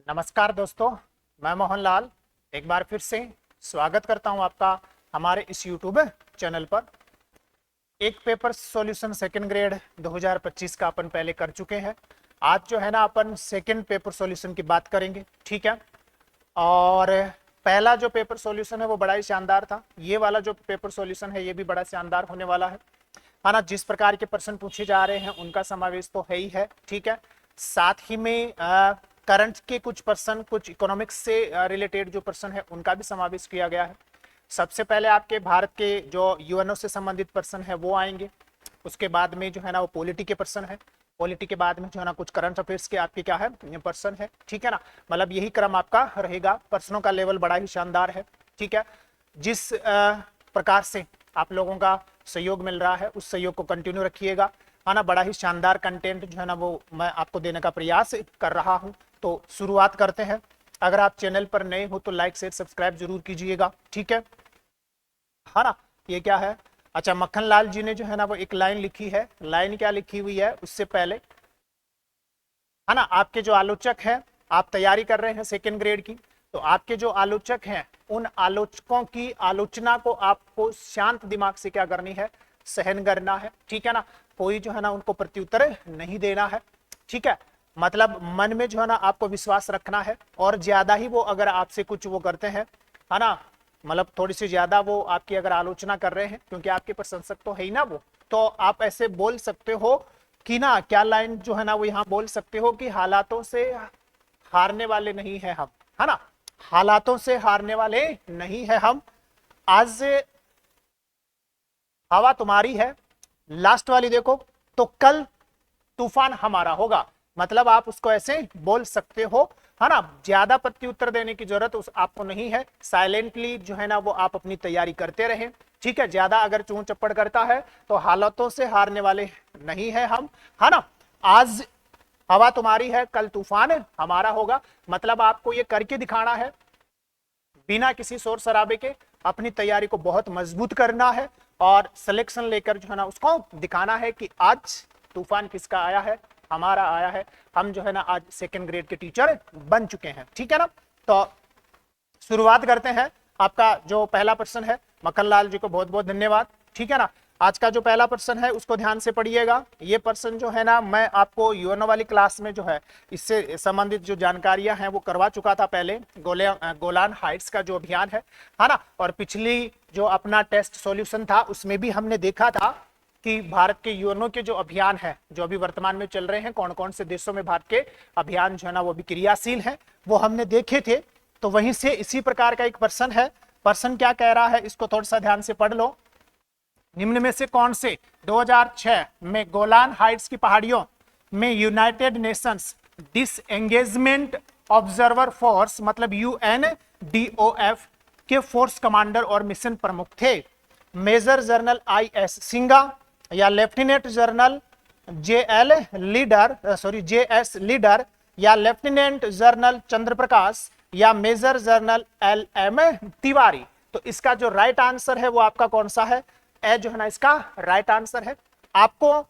नमस्कार दोस्तों, मैं मोहनलाल एक बार फिर से स्वागत करता हूं आपका हमारे इस YouTube चैनल पर। एक पेपर सॉल्यूशन सेकंड ग्रेड 2025 का अपन पहले कर चुके हैं। आज जो है ना अपन सेकंड पेपर सॉल्यूशन की बात करेंगे, ठीक है। और पहला जो पेपर सॉल्यूशन है वो बड़ा ही शानदार था। ये वाला जो पेपर सॉल्यूशन है ये भी बड़ा शानदार होने वाला है ना। जिस प्रकार के प्रश्न पूछे जा रहे हैं उनका समावेश तो है ही है, ठीक है। साथ ही में करंट के कुछ प्रश्न, कुछ इकोनॉमिक्स से रिलेटेड जो प्रश्न है उनका भी समावेश किया गया है। सबसे पहले आपके भारत के जो यूएनओ से संबंधित प्रश्न है वो आएंगे। उसके बाद में जो है ना वो पॉलिटी के प्रश्न है। पॉलिटी के बाद में जो है ना कुछ करंट अफेयर्स के आपके क्या है प्रश्न है, ठीक है ना। मतलब यही क्रम आपका रहेगा। प्रश्नों का लेवल बड़ा ही शानदार है, ठीक है। जिस प्रकार से आप लोगों का सहयोग मिल रहा है उस सहयोग को कंटिन्यू रखिएगा, है ना। बड़ा ही शानदार कंटेंट जो है ना वो मैं आपको देने का प्रयास कर रहा हूं। तो शुरुआत करते हैं। अगर आप चैनल पर नए हो तो लाइक शेयर सब्सक्राइब जरूर कीजिएगा, ठीक है ना। ये क्या है, अच्छा, मक्खन लाल जी ने जो है ना वो एक लाइन लिखी है। लाइन क्या लिखी हुई है उससे पहले, है ना, आपके जो आलोचक हैं, आप तैयारी कर रहे हैं सेकेंड ग्रेड की, तो आपके जो आलोचक हैं उन आलोचकों की आलोचना को आपको शांत दिमाग से क्या करनी है, सहन करना है, ठीक है ना। कोई जो है ना उनको प्रत्युत्तर नहीं देना है, ठीक है। मतलब मन में जो है ना आपको विश्वास रखना है। और ज्यादा ही वो अगर आपसे कुछ वो करते हैं, है ना, मतलब थोड़ी सी ज्यादा वो आपकी अगर आलोचना कर रहे हैं, क्योंकि आपके प्रशंसक तो है ही ना वो, तो आप ऐसे बोल सकते हो कि ना, क्या लाइन जो है ना वो यहाँ बोल सकते हो कि हालातों से हारने वाले नहीं है हम, है ना। हालातों से हारने वाले नहीं है हम। आज हवा तुम्हारी है, लास्ट वाली देखो, तो कल तूफान हमारा होगा। मतलब आप उसको ऐसे बोल सकते हो, है ना। ज्यादा प्रत्युत्तर देने की जरूरत उस आपको नहीं है। साइलेंटली जो है ना वो आप अपनी तैयारी करते रहें, ठीक है। ज्यादा अगर चूं चप्पड़ करता है तो हालातों से हारने वाले नहीं है हम, है ना। आज हवा तुम्हारी है, कल तूफान हमारा होगा। मतलब आपको ये करके दिखाना है बिना किसी शोर शराबे के। अपनी तैयारी को बहुत मजबूत करना है और सिलेक्शन लेकर जो है ना उसको दिखाना है कि आज तूफान किसका आया है, हमारा आया है। हम जो है ना आज सेकंड ग्रेड के टीचर बन चुके हैं, ठीक है ना। तो शुरुआत करते हैं। आपका जो पहला प्रश्न है, मक्खन लाल जी को बहुत बहुत धन्यवाद, ठीक है ना। आज का जो पहला प्रश्न है उसको ध्यान से पढ़िएगा। ये प्रश्न जो है ना मैं आपको यूएनओ वाली क्लास में जो है इससे संबंधित जो जानकारियां हैं वो करवा चुका था पहले। गोलान हाइट्स का जो अभियान है ना, और पिछली जो अपना टेस्ट सॉल्यूशन था उसमें भी हमने देखा था कि भारत के यूएनओ के जो अभियान है जो अभी वर्तमान में चल रहे हैं, कौन कौन से देशों में भारत के अभियान जो है ना वो भी क्रियाशील है, वो हमने देखे थे। तो वहीं से इसी प्रकार का एक प्रश्न है। प्रश्न क्या कह रहा है इसको थोड़ा सा ध्यान से पढ़ लो। निम्न में से कौन से 2006 में गोलान हाइट्स की पहाड़ियों में United Nations disengagement observer force मतलब यूएनडीओएफ के फोर्स कमांडर और मिशन प्रमुख थे? Major general IS. सिंगा या लेफ्टिनेंट जनरल जेएस लीडर या लेफ्टिनेंट जनरल चंद्रप्रकाश या मेजर जनरल एल.एम. तिवारी? तो इसका जो राइट आंसर है वो आपका कौन सा है? ए जो है ना इसका राइट आंसर है। आपको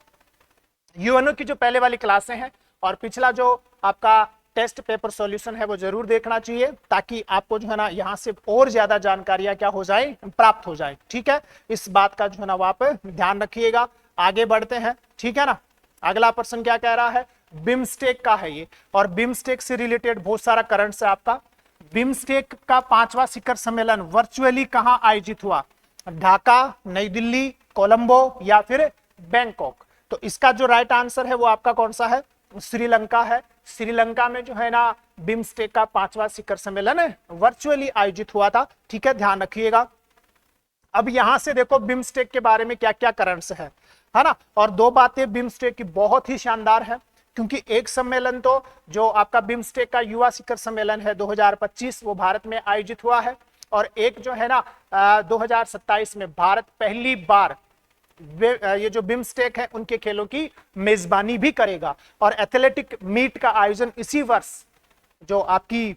यूएनओ की जो पहले वाली क्लासें हैं और पिछला जो आपका टेस्ट पेपर सॉल्यूशन है वो जरूर देखना चाहिए, ताकि आपको जो है ना यहाँ से और ज्यादा जानकारियां क्या हो जाए, प्राप्त हो जाए, ठीक है। इस बात का जो है ना वो आप ध्यान रखिएगा। आगे बढ़ते हैं, ठीक है ना। अगला प्रश्न क्या कह रहा है, बिम्स्टेक का है ये, और बिम्स्टेक से रिलेटेड बहुत सारा करंट है आपका। बिम्स्टेक का 5वां शिखर सम्मेलन वर्चुअली कहां आयोजित हुआ? ढाका, नई दिल्ली, कोलंबो या फिर बैंकॉक? तो इसका जो राइट आंसर है वो आपका कौन सा है? श्रीलंका है। श्रीलंका में जो है ना बिम्स्टेक का 5वां शिखर सम्मेलन वर्चुअली आयोजित हुआ था, ठीक है, ध्यान रखिएगा। अब यहां से देखो बिम्स्टेक के बारे में क्या क्या करंट्स है ना। और दो बातें बिम्स्टेक की बहुत ही शानदार है, क्योंकि एक सम्मेलन तो जो आपका बिम्स्टेक का युवा शिखर सम्मेलन है 2025 वो भारत में आयोजित हुआ है, और एक जो है ना 2027 में भारत पहली बार ये जो बिम्स्टेक है उनके खेलों की मेजबानी भी करेगा। और एथलेटिक मीट का आयोजन इसी वर्ष जो आपकी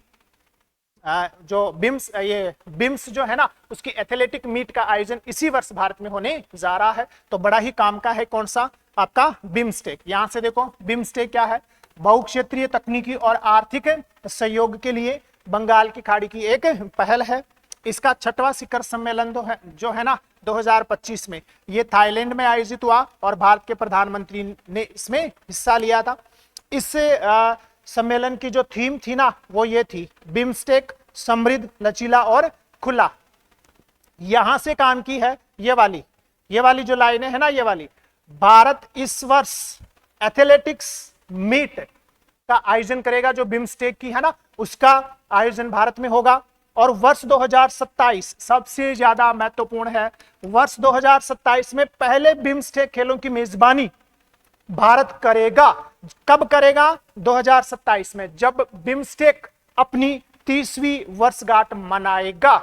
जो बिम्स जो है ना उसकी एथलेटिक मीट का आयोजन इसी वर्ष भारत में होने जा रहा है। तो बड़ा ही काम का है कौन सा? आपका बिम्स्टेक। यहां से देखो बिम्स्टेक क्या है, बहुक्षेत्रीय तकनीकी और आर्थिक सहयोग के लिए बंगाल की खाड़ी की एक पहल है। इसका 6वां शिखर सम्मेलन जो है ना 2025 में, ये थाईलैंड में आयोजित हुआ और भारत के प्रधानमंत्री ने इसमें हिस्सा लिया था। इस सम्मेलन की जो थीम थी ना वो ये थी, बिम्स्टेक समृद्ध, लचीला और खुला। यहां से काम की है ये वाली जो लाइनें है ना, ये वाली, भारत इस वर्ष एथलेटिक्स मीट का आयोजन करेगा, जो बिम्स्टेक की है ना उसका आयोजन भारत में होगा। और वर्ष 2027 सबसे ज्यादा महत्वपूर्ण है, वर्ष 2027 में पहले बिम्स्टेक खेलों की मेजबानी भारत करेगा। कब करेगा? 2027 में, जब बिम्स्टेक अपनी 30वीं वर्षगांठ मनाएगा।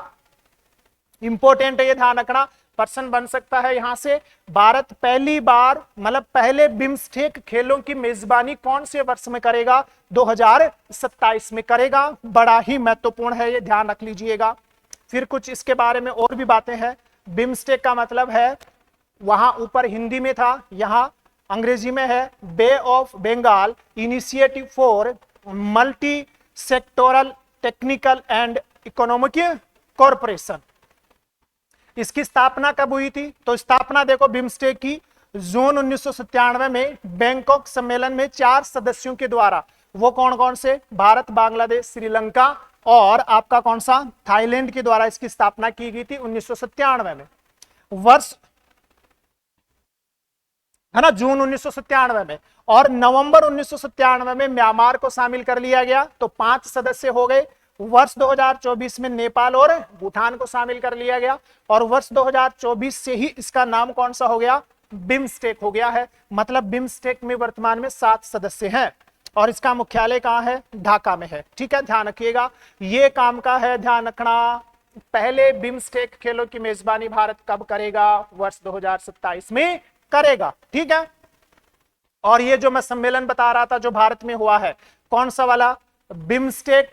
इंपॉर्टेंट है, ये ध्यान रखना, पर्सन बन सकता है यहां से। भारत पहली बार, मतलब पहले बिम्स्टेक खेलों की मेजबानी कौन से वर्ष में करेगा? 2027 में करेगा। बड़ा ही महत्वपूर्ण है, ये ध्यान रख लीजिएगा। फिर कुछ इसके बारे में और भी बातें हैं। बिम्स्टेक का मतलब है, वहां ऊपर हिंदी में था, यहां अंग्रेजी में है, Bay of Bengal initiative for multi sectoral technical and economic corporation. इसकी स्थापना कब हुई थी? तो स्थापना देखो बिम्स्टेक की जून 1997 में बैंकॉक सम्मेलन में 4 सदस्यों के द्वारा। वो कौन कौन से? भारत, बांग्लादेश, श्रीलंका और आपका कौन सा? थाईलैंड के द्वारा इसकी स्थापना की गई थी 1997 में। वर्ष है ना, जून 1997 में, और नवंबर 1997 में म्यांमार को शामिल कर लिया गया, तो 5 सदस्य हो गए। वर्ष 2024 में नेपाल और भूटान को शामिल कर लिया गया, और वर्ष 2024 से ही इसका नाम कौन सा हो गया? बिम्स्टेक हो गया है। मतलब बिम्स्टेक में वर्तमान में 7 सदस्य हैं, और इसका मुख्यालय कहां है? ढाका में है। ठीक है, ध्यान रखिएगा, ये काम का है, ध्यान रखना। पहले बिम्स्टेक खेलों की मेजबानी भारत कब करेगा? वर्ष 2027 में करेगा। ठीक है, और ये जो मैं सम्मेलन बता रहा था जो भारत में हुआ है, कौन सा वाला? बिम्स्टेक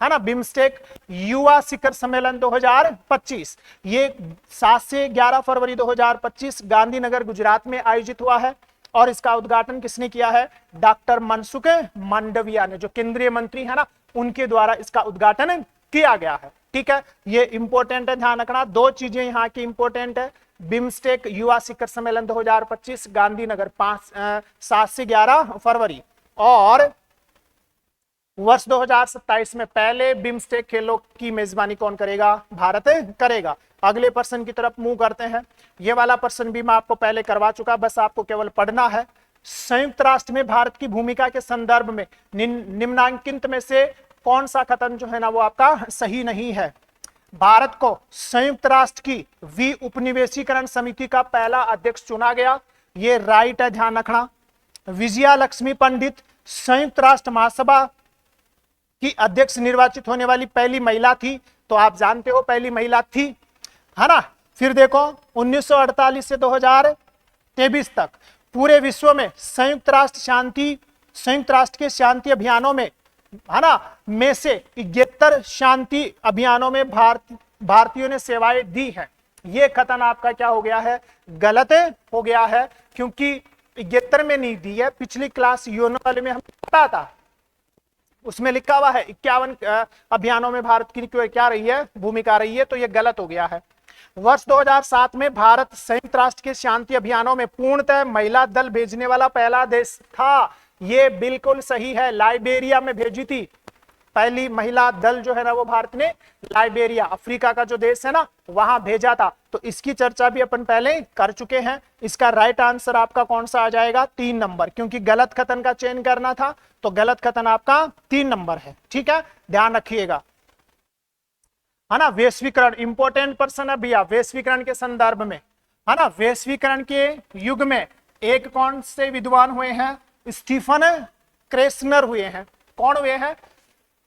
है ना, बिम्स्टेक युवा शिखर सम्मेलन 2025। ये 7 से 11 फरवरी 2025 गांधीनगर गुजरात में आयोजित हुआ है, और इसका उद्घाटन किसने किया है? डॉक्टर मनसुख मांडविया ने, जो केंद्रीय मंत्री है ना, उनके द्वारा इसका उद्घाटन किया गया है। ठीक है, ये इंपॉर्टेंट है, ध्यान रखना। 2 चीजें यहाँ की इंपॉर्टेंट है। बिम्स्टेक युवा शिखर सम्मेलन 2025 गांधीनगर 7 से 11 फरवरी, और वर्ष 2027 में पहले बिम्स्टेक खेलों की मेजबानी कौन करेगा? भारत करेगा। अगले प्रश्न की तरफ मूव करते हैं। ये वाला प्रश्न भी मैं आपको पहले करवा चुका, बस आपको केवल पढ़ना है। संयुक्त राष्ट्र में भारत की भूमिका के संदर्भ में निम्नांकित में से कौन सा कथन जो है ना वो आपका सही नहीं है? भारत को संयुक्त राष्ट्र की उपनिवेशीकरण समिति का पहला अध्यक्ष चुना गया, ये राइट है, ध्यान रखना। विजया लक्ष्मी पंडित संयुक्त राष्ट्र महासभा की अध्यक्ष निर्वाचित होने वाली पहली महिला थी, तो आप जानते हो पहली महिला थी, है ना। फिर देखो 1948 से 2023 तक पूरे विश्व में संयुक्त राष्ट्र के शांति अभियानों में, है ना, में से 71 शांति अभियानों में भारतीयों ने सेवाएं दी हैं। ये कथन आपका क्या हो गया है? गलत हो गया है, क्योंकि 71 में नहीं दी है। पिछली क्लास योनो वाले में हमें पता था, उसमें लिखा हुआ है 51 अभियानों में भारत की क्या रही है? भूमिका रही है, तो ये गलत हो गया है। वर्ष 2007 में भारत संयुक्त राष्ट्र के शांति अभियानों में पूर्णतः महिला दल भेजने वाला पहला देश था। ये बिल्कुल सही है, लाइबेरिया में भेजी थी पहली महिला दल जो है ना वो भारत ने लाइबेरिया, अफ्रीका का जो देश है ना, वहां भेजा था। तो इसकी चर्चा भी अपन पहले कर चुके हैं। इसका राइट आंसर आपका कौन सा आ जाएगा? 3 नंबर, क्योंकि गलत कथन का चयन करना था, तो गलत कथन आपका 3 नंबर है। ठीक है, ध्यान रखिएगा, है ना। वैश्वीकरण इंपॉर्टेंट पर्सन है भैया, वैश्वीकरण के संदर्भ में, है ना। वैश्वीकरण के युग में एक कौन से विद्वान हुए हैं? स्टीफन क्रेसनर हुए हैं। कौन हुए हैं?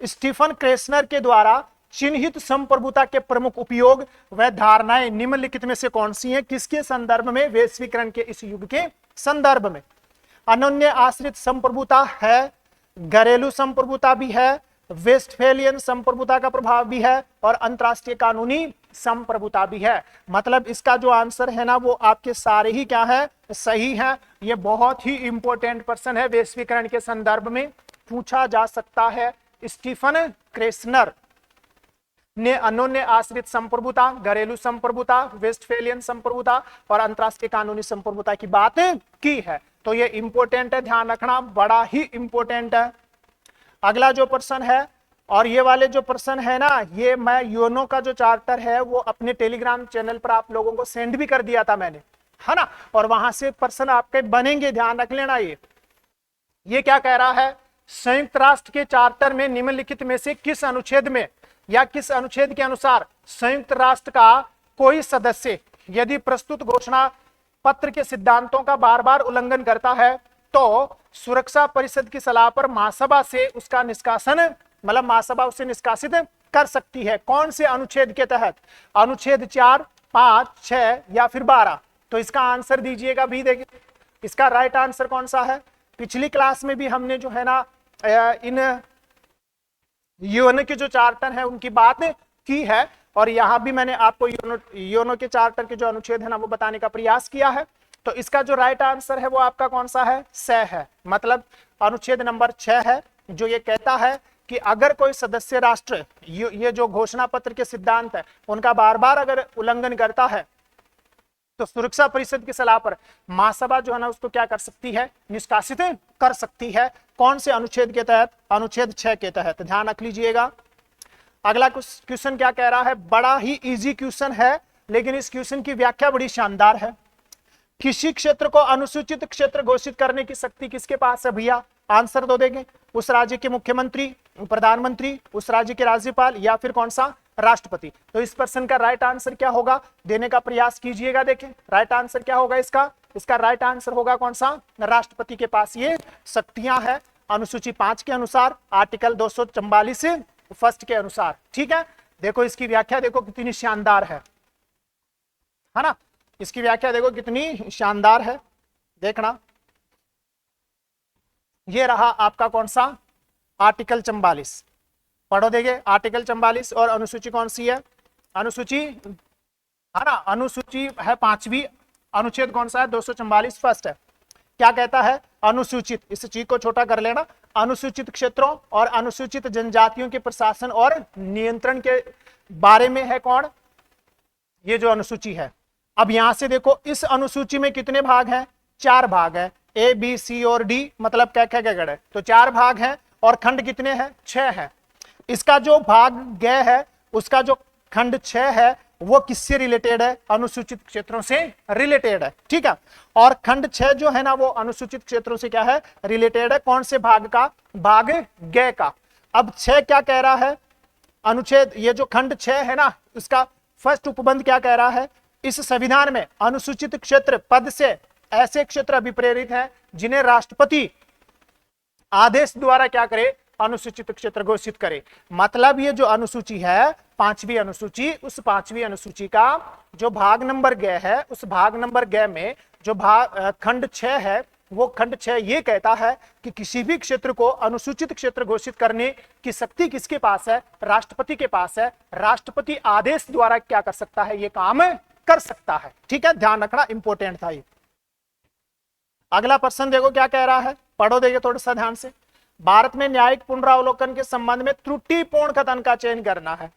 स्टीफन क्रेसनर के द्वारा चिन्हित संप्रभुता के प्रमुख उपयोग व धारणाएं निम्नलिखित में से कौन सी हैं? किसके संदर्भ में? वैश्वीकरण के इस युग के संदर्भ में। अनन्य आश्रित संप्रभुता है, घरेलू संप्रभुता भी है, वेस्टफेलियन संप्रभुता का प्रभाव भी है और अंतरराष्ट्रीय कानूनी संप्रभुता भी है। मतलब इसका जो आंसर है ना वो आपके सारे ही क्या है, सही है। ये बहुत ही इंपॉर्टेंट प्रश्न है, वैश्वीकरण के संदर्भ में पूछा जा सकता है। स्टीफन क्रेसनर ने अन्योन्य आश्रित संप्रभुता, घरेलू संप्रभुता, वेस्टफेलियन संप्रभुता और अंतरराष्ट्रीय कानूनी संप्रभुता की बात की है। तो ये इंपॉर्टेंट है, ध्यान रखना, बड़ा ही इंपॉर्टेंट है। अगला जो प्रश्न है, और ये वाले जो प्रश्न है ना, ये मैं योनो का जो चार्टर है वो अपने टेलीग्राम चैनल पर आप लोगों को सेंड भी कर दिया था मैंने, है ना, और वहां से प्रश्न आपके बनेंगे, ध्यान रख लेना। ये क्या कह रहा है, संयुक्त राष्ट्र के चार्टर में निम्नलिखित में से किस अनुच्छेद में या किस अनुच्छेद के अनुसार संयुक्त राष्ट्र का कोई सदस्य यदि प्रस्तुत घोषणा पत्र के सिद्धांतों का बार बार उल्लंघन करता है तो सुरक्षा परिषद की सलाह पर महासभा से उसका निष्कासन, मतलब महासभा उसे निष्कासित कर सकती है। कौन से अनुच्छेद के तहत, अनुच्छेद 4, 5, 6 या फिर 12? तो इसका आंसर दीजिएगा भी, देखिए इसका राइट आंसर कौन सा है। पिछली क्लास में भी हमने जो है ना इन यूएनओ के जो चार्टर है उनकी बात की है, और यहां भी मैंने आपको यूएनओ के चार्टर के जो अनुच्छेद है ना वो बताने का प्रयास किया है। तो इसका जो राइट आंसर है वो आपका कौन सा है, 6 है। मतलब अनुच्छेद नंबर 6 है, जो ये कहता है कि अगर कोई सदस्य राष्ट्र ये जो घोषणा पत्र के सिद्धांत है उनका बार बार अगर उल्लंघन करता है तो सुरक्षा परिषद की सलाह पर महासभा जो है ना उसको क्या कर सकती है, निष्कासित कर सकती है। कौन से अनुच्छेद के तहत, अनुच्छेद 6 के तहत, ध्यान रख लीजिएगा। अगला क्वेश्चन क्या कह रहा है, बड़ा ही इजी क्वेश्चन है लेकिन इस क्वेश्चन की व्याख्या बड़ी शानदार है। किसी क्षेत्र को अनुसूचित क्षेत्र घोषित करने की शक्ति किसके पास है भैया? आंसर तो देंगे, उस राज्य के मुख्यमंत्री, प्रधानमंत्री, उस राज्य के राज्यपाल या फिर कौन सा, राष्ट्रपति। तो इस प्रश्न का राइट आंसर क्या होगा, देने का प्रयास कीजिएगा। देखें राइट आंसर क्या होगा इसका राइट आंसर होगा कौन सा, राष्ट्रपति के पास ये शक्तियां है अनुसूची 5 के अनुसार, आर्टिकल 244 फर्स्ट के अनुसार। ठीक है, देखो इसकी व्याख्या देखो कितनी शानदार है ना, इसकी व्याख्या देखो कितनी शानदार है, देखना। ये रहा आपका कौन सा, आर्टिकल 44, पढ़ो देंगे आर्टिकल 44। और अनुसूची कौन सी है, अनुसूची है ना, अनुसूची है 5वीं, अनुच्छेद कौन सा है, 244 फर्स्ट है। क्या कहता है, अनुसूचित, इस चीज को छोटा कर लेना, अनुसूचित क्षेत्रों और अनुसूचित जनजातियों के प्रशासन और नियंत्रण के बारे में है कौन, ये जो अनुसूची है। अब यहां से देखो इस अनुसूची में कितने भाग हैं, 4 भाग है, ए बी सी और डी, मतलब क्या क्या गड़ है, तो 4 भाग हैं और खंड कितने हैं, 6 हैं। इसका जो भाग ग है उसका जो खंड 6 है वो किससे रिलेटेड है, अनुसूचित क्षेत्रों से रिलेटेड है। ठीक है, और खंड 6 जो है ना वो अनुसूचित क्षेत्रों से क्या है, रिलेटेड है। कौन से भाग का, भाग ग का। अब 6 क्या कह रहा है, अनुच्छेद, ये जो खंड 6 है ना उसका फर्स्ट उपबंध क्या कह रहा है, इस संविधान में अनुसूचित क्षेत्र पद से ऐसे क्षेत्र अभिप्रेरित हैं जिन्हें राष्ट्रपति आदेश द्वारा क्या करे, अनुसूचित क्षेत्र घोषित करे। मतलब ये जो अनुसूची है 5वीं अनुसूची, उस 5वीं अनुसूची का जो भाग नंबर ग है, उस भाग नंबर ग में जो भाग खंड 6 है वो खंड 6 ये कहता है कि किसी भी क्षेत्र को अनुसूचित क्षेत्र घोषित करने की शक्ति किसके पास है, राष्ट्रपति के पास है। राष्ट्रपति आदेश द्वारा क्या कर सकता है, ये काम कर सकता है। ठीक है, ध्यान रखना, इंपॉर्टेंट था ये। अगला प्रश्न देखो क्या कह रहा है, पढ़ो देंगे थोड़ा सा ध्यान से। भारत में न्यायिक पुनरावलोकन के संबंध में त्रुटिपूर्ण कथन का चयन करना है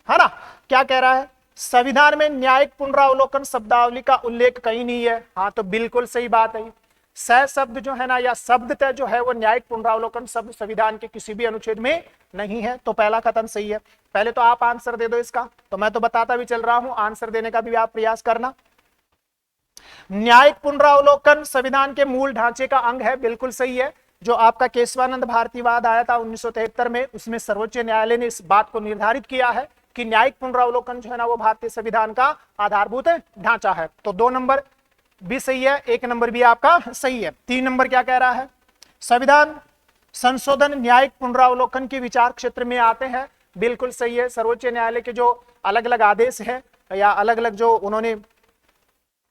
ना। क्या कह रहा है, संविधान में न्यायिक पुनरावलोकन शब्दावली का उल्लेख कहीं नहीं है। हाँ, तो बिल्कुल सही बात है। सह शब्द जो है ना या शब्दतः जो है वो न्यायिक पुनरावलोकन शब्द संविधान के किसी भी अनुच्छेद में नहीं है। तो पहला कथन सही है। पहले तो आप आंसर दे दो इसका, तो मैं तो बताता भी चल रहा हूं, आंसर देने का भी आप प्रयास करना। न्यायिक पुनरावलोकन संविधान के मूल ढांचे का अंग है, बिल्कुल सही है। जो आपका केशवानंद भारतीवाद आया था 1973 में, उसमें सर्वोच्च न्यायालय ने इस बात को निर्धारित किया है कि न्यायिक पुनरावलोकन जो है ना वो भारतीय संविधान का आधारभूत ढांचा है। तो 2 नंबर भी सही है, 1 नंबर भी आपका सही है। 3 नंबर क्या कह रहा है, संविधान संशोधन न्यायिक पुनरावलोकन के विचार क्षेत्र में आते हैं, बिल्कुल सही है। सर्वोच्च न्यायालय के जो अलग अलग आदेश है या अलग अलग जो उन्होंने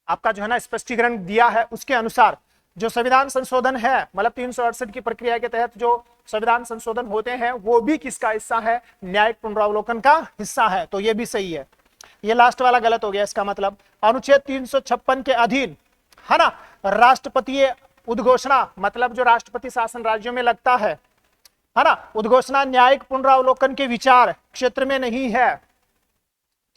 आपका जो है ना स्पष्टीकरण दिया है उसके अनुसार जो संविधान संशोधन है, मतलब 368 की प्रक्रिया के तहत जो संविधान संशोधन होते हैं वो भी किसका हिस्सा है? न्यायिक पुनरावलोकन का हिस्सा है। तो ये भी सही है। ये लास्ट वाला गलत हो गया। इसका मतलब अनुच्छेद 356 के अधीन, है ना, राष्ट्रपति उद्घोषणा, मतलब जो राष्ट्रपति शासन राज्यों में लगता है ना, उद्घोषणा न्यायिक पुनरावलोकन के विचार क्षेत्र में नहीं है।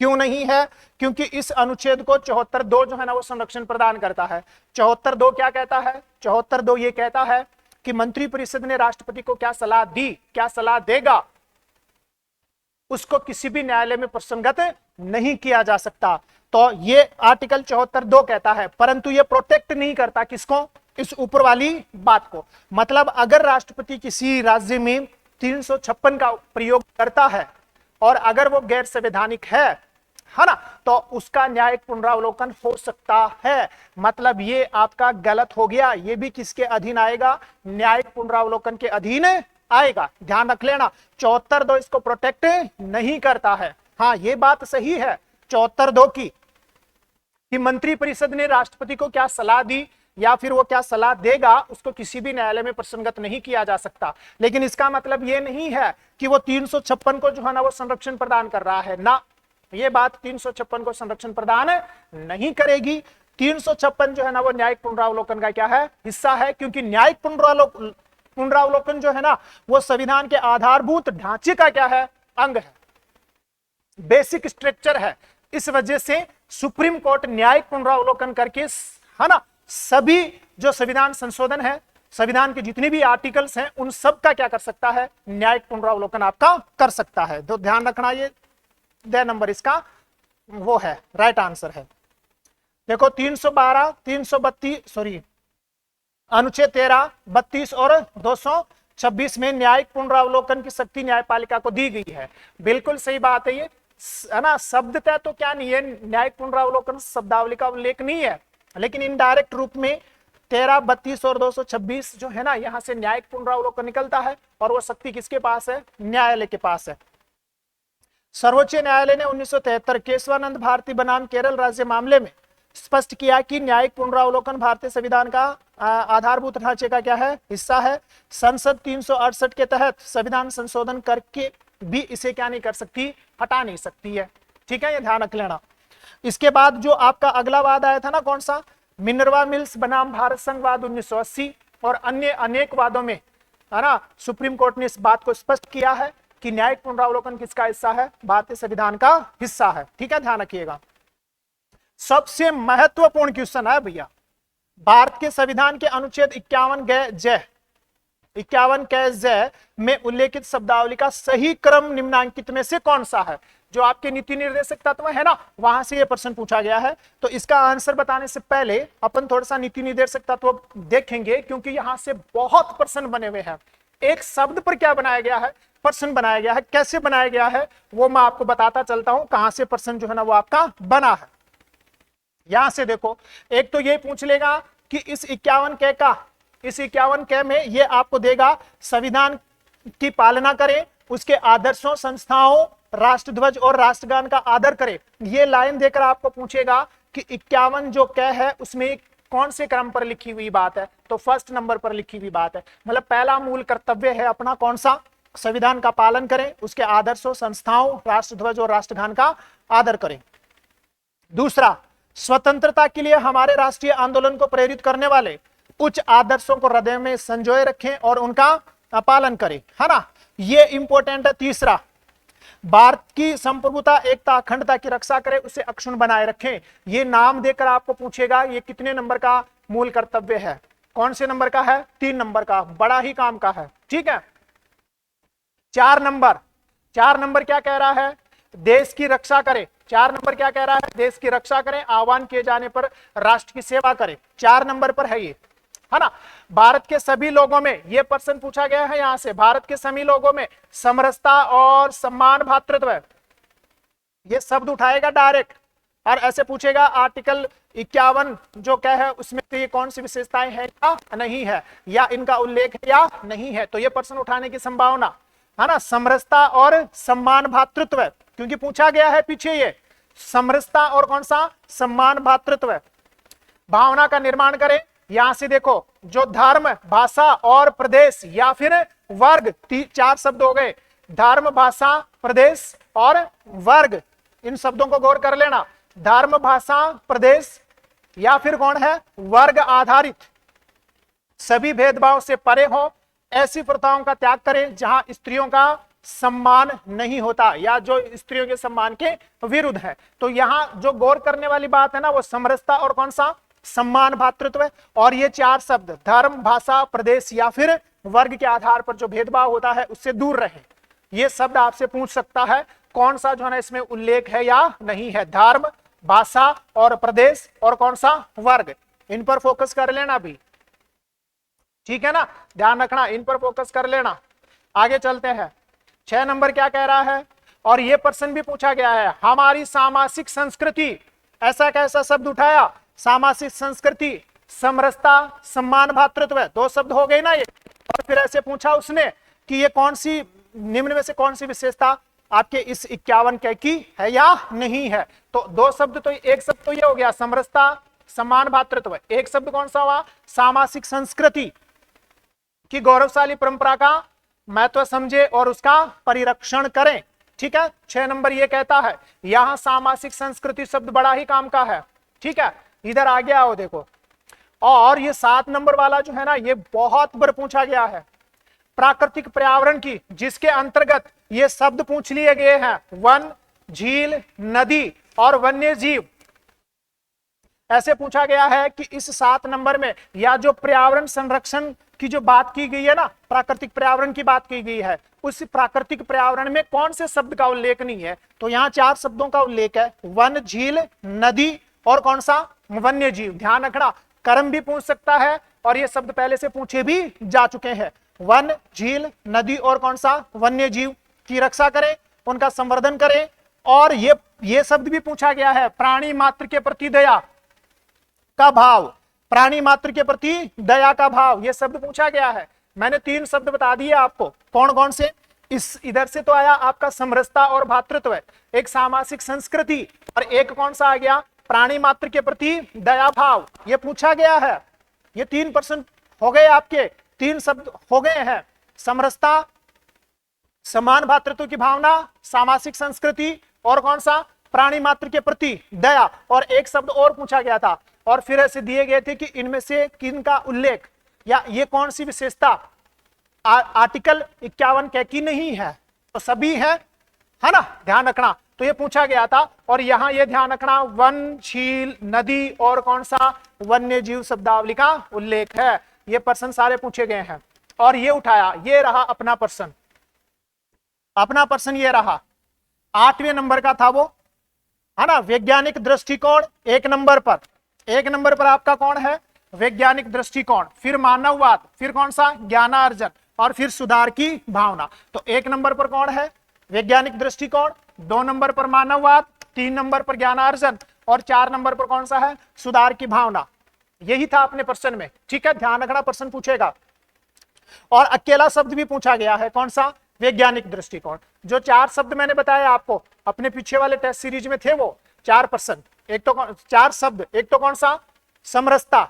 क्यों नहीं है? क्योंकि इस अनुच्छेद को 74(2) जो है ना वो संरक्षण प्रदान करता है। 74(2) क्या कहता है? 74(2) ये कहता है कि मंत्रिपरिषद ने राष्ट्रपति को क्या सलाह दी, क्या सलाह देगा, उसको किसी भी न्यायालय में प्रसंगत नहीं किया जा सकता। तो ये आर्टिकल 74(2) कहता है, परंतु ये प्रोटेक्ट नहीं करता किसको? इस ऊपर वाली बात को। मतलब अगर राष्ट्रपति किसी राज्य में 356 का प्रयोग करता है और अगर वो गैर संवैधानिक है ना, तो उसका न्यायिक पुनरावलोकन हो सकता है। मतलब ये आपका गलत हो गया। ये भी किसके अधीन आएगा? न्यायिक पुनरावलोकन के अधीन आएगा। ध्यान रख लेना, 74(2) इसको प्रोटेक्ट नहीं करता है। हाँ, ये बात सही है 74(2) की कि मंत्रिपरिषद ने राष्ट्रपति को क्या सलाह दी या फिर वो क्या सलाह देगा उसको किसी भी न्यायालय में प्रसंगत नहीं किया जा सकता। लेकिन इसका मतलब ये नहीं है कि वो 356 को जो है ना वो संरक्षण प्रदान कर रहा है ना, ये बात 356 को संरक्षण प्रदान नहीं करेगी। 356 जो है ना वो न्यायिक पुनरावलोकन का क्या है? हिस्सा है, क्योंकि न्यायिक पुनरावलोकन जो है ना वो संविधान के आधारभूत ढांचे का क्या है? अंग है, बेसिक स्ट्रक्चर है। इस वजह से सुप्रीम कोर्ट न्यायिक पुनरावलोकन करके, है ना, सभी जो संविधान संशोधन है, संविधान के जितने भी आर्टिकल्स हैं उन सब का क्या कर सकता है? न्यायिक पुनरावलोकन आपका कर सकता है। तो ध्यान रखना, ये द नंबर इसका वो है, राइट आंसर है। देखो 312, 332, सॉरी, अनुच्छेद 13, 32 और 226 में न्यायिक पुनरावलोकन की शक्ति न्यायपालिका को दी गई है। बिल्कुल सही बात है ये, है ना। शब्दतः तो क्या नहीं है, न्यायिक पुनरावलोकन शब्दावली का उल्लेख नहीं है, लेकिन इनडायरेक्ट रूप में 13, 32 और 226 जो है ना, यहां से न्यायिक पुनरावलोकन निकलता है और वो शक्ति किसके पास है? न्यायालय के पास है। सर्वोच्च न्यायालय ने 1973 केशवानंद भारती बनाम केरल राज्य मामले में स्पष्ट किया कि न्यायिक पुनरावलोकन भारतीय संविधान का आधारभूत ढांचे का क्या है? हिस्सा है। संसद 368 के तहत संविधान संशोधन करके भी इसे क्या नहीं कर सकती? हटा नहीं सकती है। ठीक है, ये ध्यान रख लेना। इसके बाद जो आपका अगला वाद आया था ना, कौन सा? मिनर्वा मिल्स बनाम भारत संघवाद 1980 और अन्य अनेक वादों में, है ना, सुप्रीम कोर्ट ने इस बात को स्पष्ट किया है कि न्यायिक पुनरावलोकन किसका हिस्सा है? भारतीय संविधान का हिस्सा है। ठीक है, ध्यान रखिएगा। सबसे महत्वपूर्ण क्वेश्चन है भैया, भारत के संविधान के अनुच्छेद 51 कै जय में उल्लेखित शब्दावली का सही क्रम निम्नांकित में से कौन सा है? जो आपके नीति निर्देशक तत्व है ना, वहां से यह प्रश्न पूछा गया है। तो इसका आंसर बताने से पहले अपन थोड़ा सा नीति निर्देशक तत्व देखेंगे, क्योंकि यहां से बहुत प्रश्न बने हुए हैं। एक शब्द पर क्या बनाया गया है? प्रश्न बनाया गया है। कैसे बनाया गया है वो मैं आपको बताता चलता हूं, कहां से प्रश्न जो है ना वो आपका बना है। यहां से देखो, एक तो ये पूछ लेगा कि इस 51 कै में ये आपको देगा संविधान की पालना करें, उसके आदर्शों, संस्थाओं, राष्ट्रध्वज और राष्ट्रगान का आदर करें। ये लाइन देकर आपको पूछेगा कि 51 जो कै है उसमें कौन से क्रम पर लिखी हुई बात है? तो फर्स्ट नंबर पर लिखी हुई बात है। मतलब पहला मूल कर्तव्य है अपना कौन सा? संविधान का पालन करें, उसके आदर्शों, संस्थाओं, राष्ट्रध्वज और राष्ट्रगान का आदर करें। दूसरा, स्वतंत्रता के लिए हमारे राष्ट्रीय आंदोलन को प्रेरित करने वाले उच्च आदर्शों को हृदय में संजोए रखें और उनका पालन करें, है ना, ये इंपॉर्टेंट है। तीसरा, भारत की संप्रभुता, एकता, अखंडता की रक्षा करें, उसे अक्षुण्ण बनाए रखें। ये नाम देकर आपको पूछेगा ये कितने नंबर का मूल कर्तव्य है? कौन से नंबर का है? 3 नंबर का, बड़ा ही काम का है। ठीक है। 4 नंबर क्या कह रहा है? देश की रक्षा करें। 4 नंबर क्या कह रहा है? देश की रक्षा करें, आह्वान किए जाने पर राष्ट्र की सेवा करें। 4 नंबर पर है ये, है ना। भारत के सभी लोगों में, ये प्रश्न पूछा गया है यहां से, भारत के सभी लोगों में समरसता और सम्मान, भ्रातृत्व, ये शब्द उठाएगा डायरेक्ट और ऐसे पूछेगा आर्टिकल 51 जो क्या है उसमें ये कौन सी विशेषताएं हैं या नहीं है, या इनका उल्लेख है या नहीं है। तो ये प्रश्न उठाने की संभावना है ना। समरसता और सम्मान, भ्रातृत्व, क्योंकि पूछा गया है पीछे ये समरसता और कौन सा? सम्मान, भ्रातृत्व। भावना का निर्माण करें, यहां से देखो, जो धर्म, भाषा और प्रदेश या फिर वर्ग, 4 शब्द हो गए। धर्म, भाषा, प्रदेश और वर्ग, इन शब्दों को गौर कर लेना। धर्म, भाषा, प्रदेश या फिर कौन है, वर्ग आधारित सभी भेदभाव से परे हो, ऐसी प्रथाओं का त्याग करें जहां स्त्रियों का सम्मान नहीं होता या जो स्त्रियों के सम्मान के विरुद्ध है। तो यहां जो गौर करने वाली बात है ना, वो समरसता और कौन सा, सम्मान भातृत्व है। और ये 4 शब्द, धर्म, भाषा, प्रदेश या फिर वर्ग के आधार पर जो भेदभाव होता है उससे दूर रहे। ये शब्द आपसे पूछ सकता है कौन सा जो है ना इसमें उल्लेख है या नहीं है। धर्म, भाषा और प्रदेश और कौन सा, वर्ग, इन पर फोकस कर लेना भी, ठीक है ना, ध्यान रखना, इन पर फोकस कर लेना। आगे चलते हैं। 6 नंबर क्या कह रहा है, और ये प्रश्न भी पूछा गया है, हमारी सामाजिक संस्कृति, ऐसा कैसा शब्द उठाया, सामाजिक संस्कृति, समरसता, सम्मान भातृत्व, 2 शब्द हो गए ना ये। और फिर ऐसे पूछा उसने कि ये कौन सी निम्न में से कौन सी विशेषता आपके इस 51 क की है या नहीं है। तो 2 शब्द, तो एक शब्द तो ये हो गया समरसता, सम्मान भातृत्व, एक शब्द कौन सा हुआ, सामाजिक संस्कृति की गौरवशाली परंपरा का महत्व समझे और उसका परिरक्षण करें, ठीक है। 6 नंबर ये कहता है, यहां सामाजिक संस्कृति शब्द बड़ा ही काम का है, ठीक है। इधर आगे आओ देखो, और ये 7 नंबर वाला जो है ना, ये बहुत बार पूछा गया है, प्राकृतिक पर्यावरण की, जिसके अंतर्गत ये शब्द पूछ लिए गए हैं, वन, झील, नदी और वन्य जीव। ऐसे पूछा गया है कि इस 7 नंबर में या जो पर्यावरण संरक्षण की जो बात की गई है ना, प्राकृतिक पर्यावरण की बात की गई है, उस प्राकृतिक पर्यावरण में कौन से शब्द का उल्लेख नहीं है। तो यहाँ 4 शब्दों का उल्लेख है, वन, झील, नदी और कौन सा, वन्य जीव। ध्यान रखना, कर्म भी पूछ सकता है और ये शब्द पहले से पूछे भी जा चुके हैं। वन, झील, नदी और कौन सा, वन्य जीव की रक्षा करें, उनका संवर्धन करें। और ये शब्द भी पूछा गया है, प्राणी मात्र के प्रति दया का भाव, प्राणी मात्र के प्रति दया का भाव, यह शब्द पूछा गया है। मैंने 3 शब्द बता दिए आपको, कौन कौन से, इस इधर से तो आया आपका समरसता और भातृत्व, एक सामाजिक संस्कृति, और एक कौन सा आ गया, प्राणी मात्र के प्रति दया भाव, यह पूछा गया है। ये 3% हो गए आपके, 3 शब्द हो गए हैं, समरसता, समान भातृत्व की भावना, सामाजिक संस्कृति और कौन सा, प्राणी मात्र के प्रति दया। और एक शब्द और पूछा गया था, और फिर ऐसे दिए गए थे कि इनमें से किन का उल्लेख या ये कौन सी विशेषता आर्टिकल 51 क की नहीं है। तो सभी है ना, ध्यान रखना। तो ये पूछा गया था, और यहां ये ध्यान रखना, वन, झील, नदी और कौन सा, वन्य जीव शब्दावली का उल्लेख है। ये प्रश्न सारे पूछे गए हैं। और ये उठाया, ये रहा अपना प्रश्न, अपना प्रश्न ये रहा 8वें नंबर का था वो, है ना, वैज्ञानिक दृष्टिकोण। 1 नंबर पर, 1 नंबर पर आपका कौन है, वैज्ञानिक दृष्टिकोण, फिर मानववाद, फिर कौन सा, ज्ञानार्जन और फिर सुधार की भावना। तो 1 नंबर पर कौन है, वैज्ञानिक दृष्टिकोण, 2 नंबर पर मानववाद, 3 नंबर पर ज्ञानार्जन और 4 नंबर पर कौन सा है, सुधार की भावना। यही था अपने प्रश्न में, ठीक है, ध्यान रखना, प्रश्न पूछेगा। और अकेला शब्द भी पूछा गया है, कौन सा, वैज्ञानिक दृष्टिकोण। जो 4 शब्द मैंने बताया आपको अपने पीछे वाले टेस्ट सीरीज में थे, वो 4 प्रश्न, एक तो 4 शब्द, एक तो कौन सा, समरसता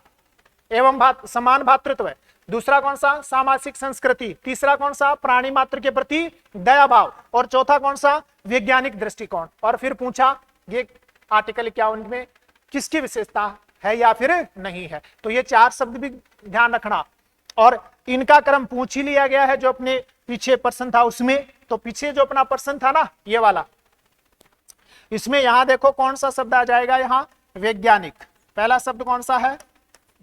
एवं समान भातृत्व, दूसरा कौन सा, सामाजिक संस्कृति, तीसरा कौन सा, प्राणी मात्र के प्रति दया भाव, और चौथा कौन सा, वैज्ञानिक दृष्टिकोण। और फिर पूछा ये आर्टिकल 51 में किसकी विशेषता है या फिर नहीं है। तो ये 4 शब्द भी ध्यान रखना, और इनका क्रम पूछ ही लिया गया है जो अपने पीछे प्रश्न था उसमें। तो पीछे जो अपना प्रश्न था ना, ये वाला, इसमें यहां देखो कौन सा शब्द आ जाएगा, यहां वैज्ञानिक, पहला शब्द कौन सा है,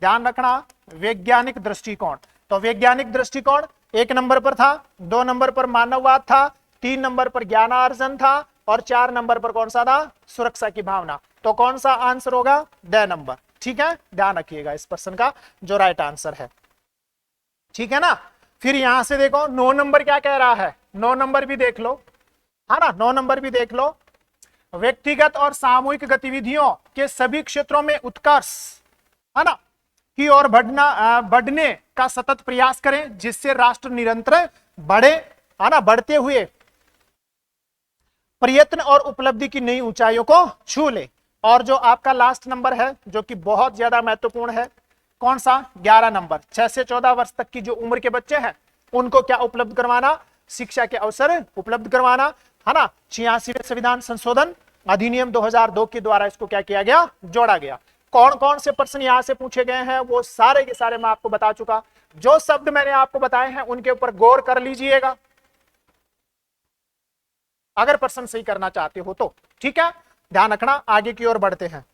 ध्यान रखना, वैज्ञानिक दृष्टिकोण। तो वैज्ञानिक दृष्टिकोण 1 नंबर पर था, 2 नंबर पर मानववाद था, 3 नंबर पर ज्ञानार्जन था और 4 नंबर पर कौन सा था, सुरक्षा की भावना। तो कौन सा आंसर होगा, ड नंबर, ठीक है, ध्यान रखिएगा इस प्रश्न का जो राइट आंसर है, ठीक है ना। फिर यहां से देखो 9 नंबर क्या कह रहा है, 9 नंबर भी देख लो, है ना, 9 नंबर भी देख लो, व्यक्तिगत और सामूहिक गतिविधियों के सभी क्षेत्रों में उत्कर्ष, है ना, की ओर बढ़ने का सतत प्रयास करें, जिससे राष्ट्र निरंतर बढ़े, है ना, बढ़ते हुए प्रयत्न और उपलब्धि की नई ऊंचाइयों को छू ले। और जो आपका लास्ट नंबर है, जो कि बहुत ज्यादा महत्वपूर्ण है, कौन सा 11 नंबर 6 से 14 वर्ष तक की जो उम्र के बच्चे हैं उनको क्या उपलब्ध करवाना, शिक्षा के अवसर उपलब्ध करवाना, है ना। 86वें संविधान संशोधन अधिनियम 2002 के द्वारा इसको क्या किया गया, जोड़ा गया। कौन कौन से प्रश्न यहां से पूछे गए हैं वो सारे के सारे मैं आपको बता चुका। जो शब्द मैंने आपको बताए हैं उनके ऊपर गौर कर लीजिएगा अगर प्रश्न सही करना चाहते हो तो, ठीक है। ध्यान रखना, आगे की ओर बढ़ते हैं।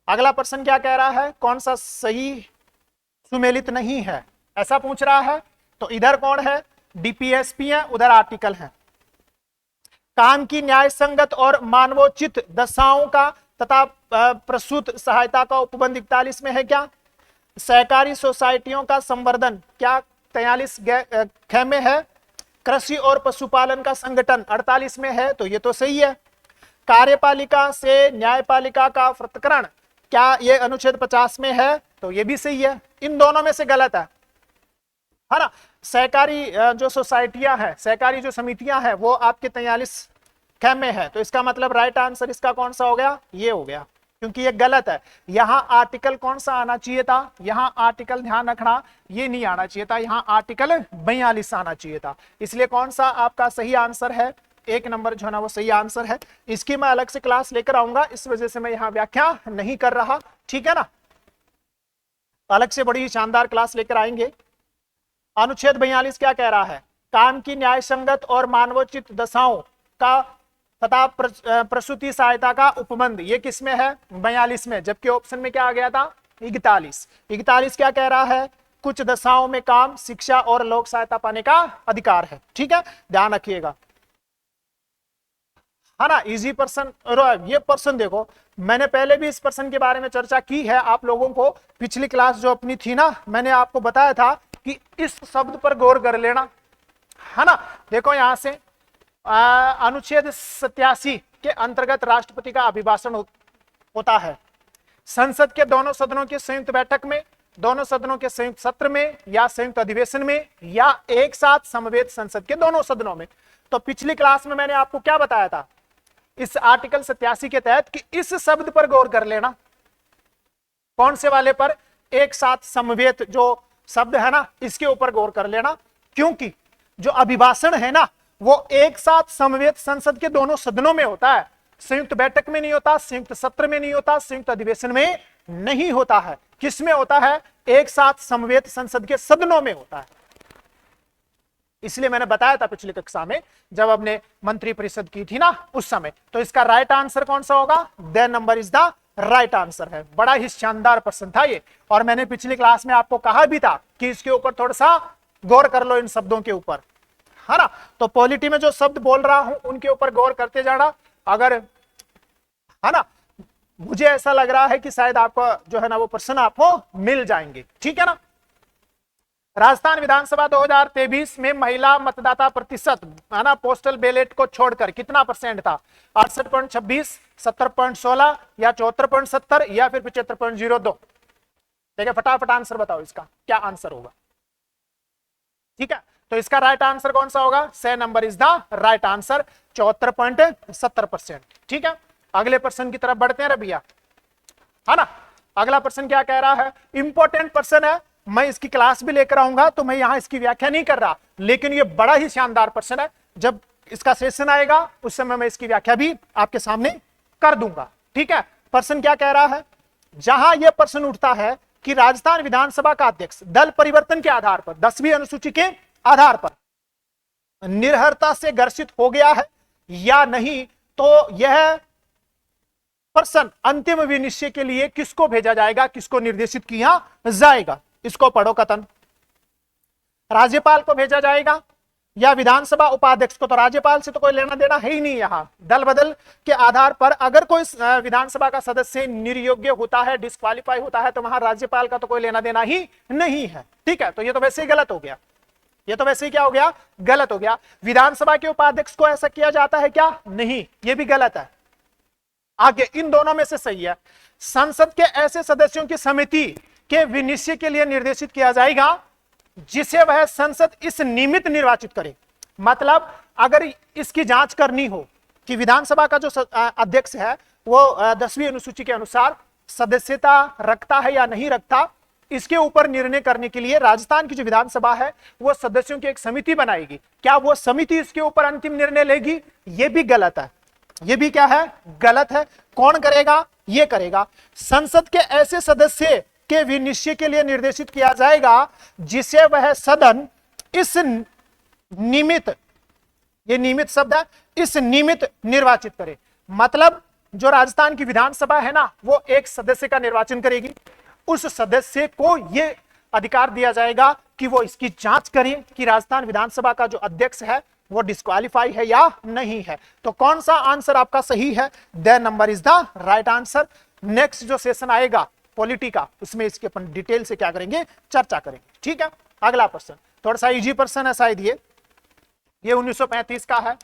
अगला प्रश्न क्या कह रहा है, कौन सा सही सुमेलित नहीं है ऐसा पूछ रहा है। तो इधर कौन है, डीपीएसपी है, उधर आर्टिकल है। काम की न्याय संगत और मानवोचित दशाओं का तथा प्रसूत सहायता का उपबंध 41 में है क्या। सहकारी सोसाइटियों का संवर्धन क्या 43 ख में है। कृषि और पशुपालन का संगठन 48 में है, तो ये तो सही है। कार्यपालिका से न्यायपालिका का पृथक्करण क्या ये अनुच्छेद 50 में है, तो ये भी सही है। इन दोनों में से गलत है ना। सहकारी जो सोसाइटियां हैं, सहकारी जो समितियां हैं वो आपके 43 ख में है, तो इसका मतलब राइट आंसर इसका कौन सा हो गया, ये हो गया, क्योंकि ये गलत है। यहां आर्टिकल कौन सा आना चाहिए था, यहां आर्टिकल ध्यान रखना ये नहीं आना चाहिए था, यहां आर्टिकल 42 आना चाहिए था। इसलिए कौन सा आपका सही आंसर है, 1 नंबर जो है ना वो सही आंसर है। इसकी मैं अलग से क्लास लेकर आऊंगा, इस वजह से मैं यहां व्याख्या नहीं कर रहा, ठीक है ना। अलग से बड़ी शानदार क्लास लेकर आएंगे। अनुच्छेद 42 क्या कह रहा है, काम की न्याय संगत और मानवोचित दशाओं का तथा प्रसूति सहायता का उपबंध, ये किस में है, 42 में, जबकि ऑप्शन में क्या आ गया था 41। 41 क्या कह रहा है, कुछ दशाओं में काम, शिक्षा और लोक सहायता पाने का अधिकार है, ठीक है, ध्यान रखिएगा, है ना। इजी पर्सन, ये पर्सन देखो मैंने पहले भी इस पर्सन के बारे में चर्चा की है आप लोगों को। पिछली क्लास जो अपनी थी ना, मैंने आपको बताया था कि इस शब्द पर गौर कर लेना, है ना। देखो यहां से अनुच्छेद 87 के अंतर्गत राष्ट्रपति का अभिभाषण होता है संसद के दोनों सदनों की संयुक्त बैठक में, दोनों सदनों के संयुक्त सत्र में, या संयुक्त अधिवेशन में, या एक साथ समवेत संसद के दोनों सदनों में। तो पिछली क्लास में मैंने आपको क्या बताया था इस आर्टिकल 87 के तहत कि इस शब्द पर गौर कर लेना। कौन से वाले पर, एक साथ समवेत जो शब्द है ना, इसके ऊपर गौर कर लेना, क्योंकि जो अभिभाषण है ना वो एक साथ समवेत संसद के दोनों सदनों में होता है, संयुक्त बैठक में नहीं होता, संयुक्त सत्र में नहीं होता, संयुक्त अधिवेशन में नहीं होता है। किस में होता है, एक साथ समवेत संसद के सदनों में होता है। इसलिए मैंने बताया था पिछली कक्षा में जब हमने मंत्री परिषद की थी ना उस समय। तो इसका राइट आंसर कौन सा होगा, the number is the right answer है। बड़ा ही शानदार प्रश्न था ये, और मैंने पिछली क्लास में आपको कहा भी था कि इसके ऊपर थोड़ा सा गौर कर लो, इन शब्दों के ऊपर, है ना। तो पॉलिटी में जो शब्द बोल रहा हूं उनके ऊपर गौर करते जाना, अगर, है ना, मुझे ऐसा लग रहा है कि शायद आपको जो है ना वो प्रश्न आपको मिल जाएंगे, ठीक है ना। राजस्थान विधानसभा 2023 में महिला मतदाता प्रतिशत, है ना, पोस्टल बैलेट को छोड़कर कितना परसेंट था, 68.26, 70.16, या 74.70, या फिर 75.02। ठीक है, फटाफट आंसर बताओ इसका क्या आंसर होगा, ठीक है। तो इसका राइट आंसर कौन सा होगा, से number is the right answer, 74.70%, ठीक है। अगले प्रश्न की तरफ बढ़ते हैं भैया, है ना। अगला प्रश्न क्या कह रहा है, इंपॉर्टेंट प्रश्न है, मैं इसकी क्लास भी लेकर आऊंगा, तो मैं यहां इसकी व्याख्या नहीं कर रहा, लेकिन ये बड़ा ही शानदार प्रश्न है। जब इसका सेशन आएगा उस समय मैं इसकी व्याख्या भी आपके सामने कर दूंगा, ठीक है। प्रश्न क्या कह रहा है, जहां यह प्रश्न उठता है कि राजस्थान विधानसभा का अध्यक्ष दल परिवर्तन के आधार पर 10वीं अनुसूची के आधार पर निर्हरता से घर्षित हो गया है या नहीं, तो यह प्रश्न अंतिम विनिश्चय के लिए किसको भेजा जाएगा, किसको निर्देशित किया जाएगा। इसको पढ़ो कथन, राज्यपाल को भेजा जाएगा या विधानसभा उपाध्यक्ष को। तो राज्यपाल से तो कोई लेना देना है ही नहीं। यहां दल बदल के आधार पर अगर कोई विधानसभा का सदस्य निर्योग्य होता है, डिस्क्वालीफाई होता है, तो वहां राज्यपाल का तो कोई लेना देना ही नहीं है, ठीक है। तो ये तो वैसे ही गलत हो गया, ये तो वैसे ही क्या हो गया, गलत हो गया। विधानसभा के उपाध्यक्ष को ऐसा किया जाता है क्या, नहीं, ये भी गलत है। आगे इन दोनों में से सही है, संसद के ऐसे सदस्यों की समिति के विनिश्चय के लिए निर्देशित किया जाएगा जिसे वह संसद इस निमित्त निर्वाचित करे। मतलब अगर इसकी जांच करनी हो कि विधानसभा का जो अध्यक्ष है वो 10वीं अनुसूची के अनुसार सदस्यता रखता है या नहीं रखता, इसके ऊपर निर्णय करने के लिए राजस्थान की जो विधानसभा है वो सदस्यों की एक समिति बनाएगी। क्या वो समिति इसके ऊपर अंतिम निर्णय लेगी? ये भी गलत है। ये भी क्या है? गलत है। कौन करेगा? ये करेगा संसद के ऐसे सदस्य के विनिश्चय के लिए निर्देशित किया जाएगा जिसे वह सदन इस निमित्त, ये निमित्त शब्द है, इस निमित्त निर्वाचित करे। मतलब जो राजस्थान की विधानसभा है ना, वो एक सदस्य का निर्वाचन करेगी। उस सदस्य को यह अधिकार दिया जाएगा कि वो इसकी जांच करे कि राजस्थान विधानसभा का जो अध्यक्ष है वो डिस्क्वालीफाई है या नहीं है। तो कौन सा आंसर आपका सही है? The number is the right answer. Next जो सेशन आएगा पॉलिटी का, उसमें इसके अपन डिटेल से क्या करेंगे? चर्चा करेंगे। ठीक है, अगला प्रश्न थोड़ा सा इजी प्रश्न है शायद ये 1935 का है।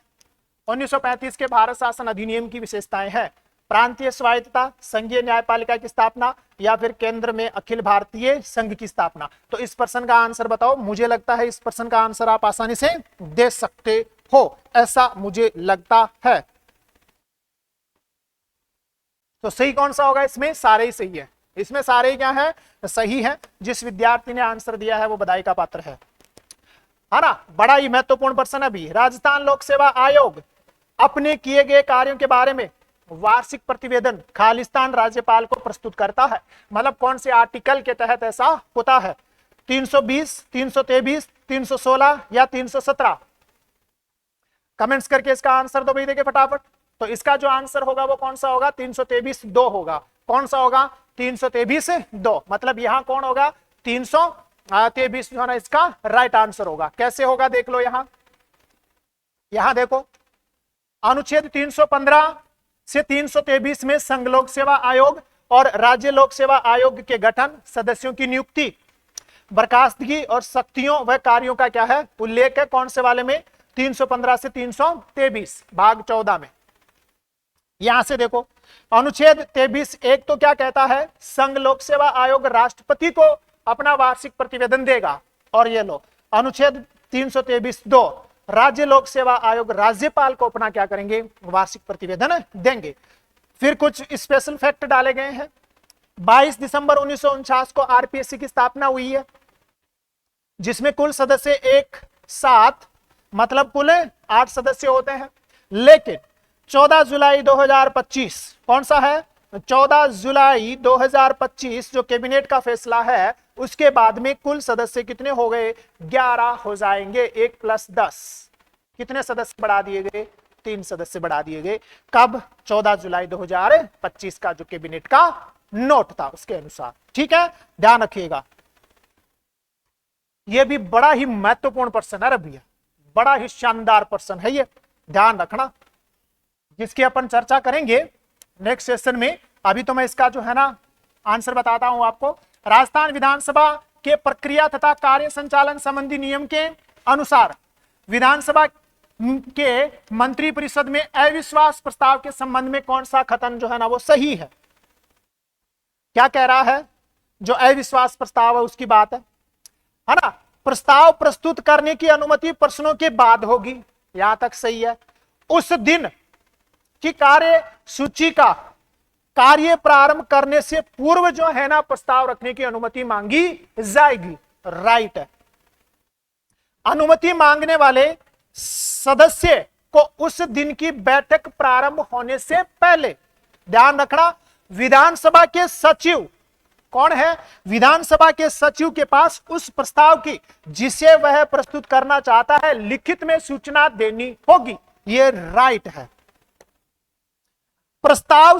1935 के भारत शासन अधिनियम की विशेषताएं हैं। प्रांतीय स्वायत्तता, संघीय न्यायपालिका की स्थापना, या फिर केंद्र में अखिल भारतीय संघ की स्थापना। तो इस प्रश्न का आंसर बताओ। मुझे लगता है इस प्रश्न का आंसर आप आसानी से दे सकते हो, ऐसा मुझे लगता है। तो सही कौन सा होगा? इसमें सारे ही सही है। इसमें सारे क्या है? सही है। जिस विद्यार्थी ने आंसर दिया है वो बधाई का पात्र है ना। बड़ा ही महत्वपूर्ण प्रश्न है भी। राजस्थान लोक सेवा आयोग अपने किए गए कार्यों के बारे में वार्षिक प्रतिवेदन खालिस्तान राज्यपाल को प्रस्तुत करता है। मतलब कौन से आर्टिकल के तहत ऐसा होता है? 320, 323, 316 या 317? कमेंट्स करके इसका आंसर दो भाई, देखिए फटाफट। तो इसका जो आंसर होगा वो कौन सा होगा? 323(2) होगा। कौन सा होगा? 323(2). मतलब यहां कौन होगा? 323 जो है ना इसका राइट आंसर होगा। कैसे होगा देख लो। यहां देखो, अनुच्छेद 315 से 323 में संघ लोक सेवा आयोग और राज्य लोक सेवा आयोग के गठन, सदस्यों की नियुक्ति, बर्खास्तगी और शक्तियों व कार्यों का क्या है? उल्लेख है। कौन से वाले में? 315 से 323 भाग 14 में। यहां से देखो, अनुच्छेद 23(1) तो क्या कहता है? संघ लोक सेवा आयोग राष्ट्रपति को अपना वार्षिक प्रतिवेदन देगा। और ये लो अनुच्छेद 323(2), राज्य लोक सेवा आयोग राज्यपाल को अपना क्या करेंगे? वार्षिक प्रतिवेदन देंगे। फिर कुछ स्पेशल फैक्ट डाले गए हैं। 22 दिसंबर 1949 को आरपीएससी की स्थापना हुई है, जिसमें कुल सदस्य एक साथ, मतलब कुल 8 सदस्य होते हैं। लेकिन 14 जुलाई 2025 कौन सा है? 14 जुलाई 2025 जो कैबिनेट का फैसला है, उसके बाद में कुल सदस्य कितने हो गए? 11 हो जाएंगे। 1 + 10 कितने सदस्य बढ़ा दिए गए? 3 सदस्य बढ़ा दिए गए। कब? 14 जुलाई 2025 का जो कैबिनेट का नोट था उसके अनुसार। ठीक है, ध्यान रखिएगा। यह भी बड़ा ही महत्वपूर्ण प्रश्न है भैया, बड़ा ही शानदार प्रश्न है ये, ध्यान रखना, जिसकी अपन चर्चा करेंगे नेक्स्ट सेशन में। अभी तो मैं इसका जो है ना आंसर बताता हूं आपको। राजस्थान विधानसभा के प्रक्रिया तथा कार्य संचालन संबंधी नियम के अनुसार विधानसभा के मंत्रिपरिषद में अविश्वास प्रस्ताव के संबंध में कौन सा कथन जो है ना वो सही है? क्या कह रहा है? जो अविश्वास प्रस्ताव है उसकी बात है ना। प्रस्ताव प्रस्तुत करने की अनुमति प्रश्नों के बाद होगी, यहां तक सही है। उस दिन की कार्य सूची का कार्य प्रारंभ करने से पूर्व जो है ना प्रस्ताव रखने की अनुमति मांगी जाएगी, राइट है। अनुमति मांगने वाले सदस्य को उस दिन की बैठक प्रारंभ होने से पहले, ध्यान रखना, विधानसभा के सचिव कौन है? विधानसभा के सचिव के पास उस प्रस्ताव की जिसे वह प्रस्तुत करना चाहता है लिखित में सूचना देनी होगी, यह राइट है। प्रस्ताव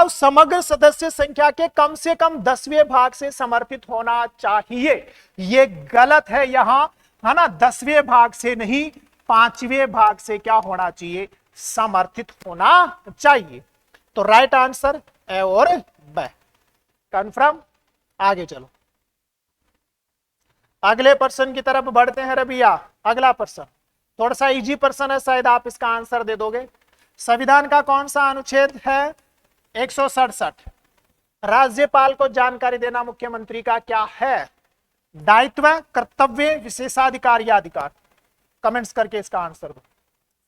समग्र सदस्य संख्या के कम से कम 10वें भाग से समर्थित होना चाहिए, यह गलत है यहां, है ना। 10वें भाग से नहीं, 5वें भाग से क्या होना चाहिए? समर्थित होना चाहिए। तो राइट आंसर ए और ब, कन्फर्म। आगे चलो, अगले प्रश्न की तरफ बढ़ते हैं रबिया। अगला प्रश्न थोड़ा सा इजी प्रश्न है, शायद आप इसका आंसर दे दोगे। संविधान का कौन सा अनुच्छेद है? 167। राज्यपाल को जानकारी देना मुख्यमंत्री का क्या है? दायित्व, कर्तव्य, विशेषाधिकार या अधिकार? कमेंट्स करके इसका आंसर दो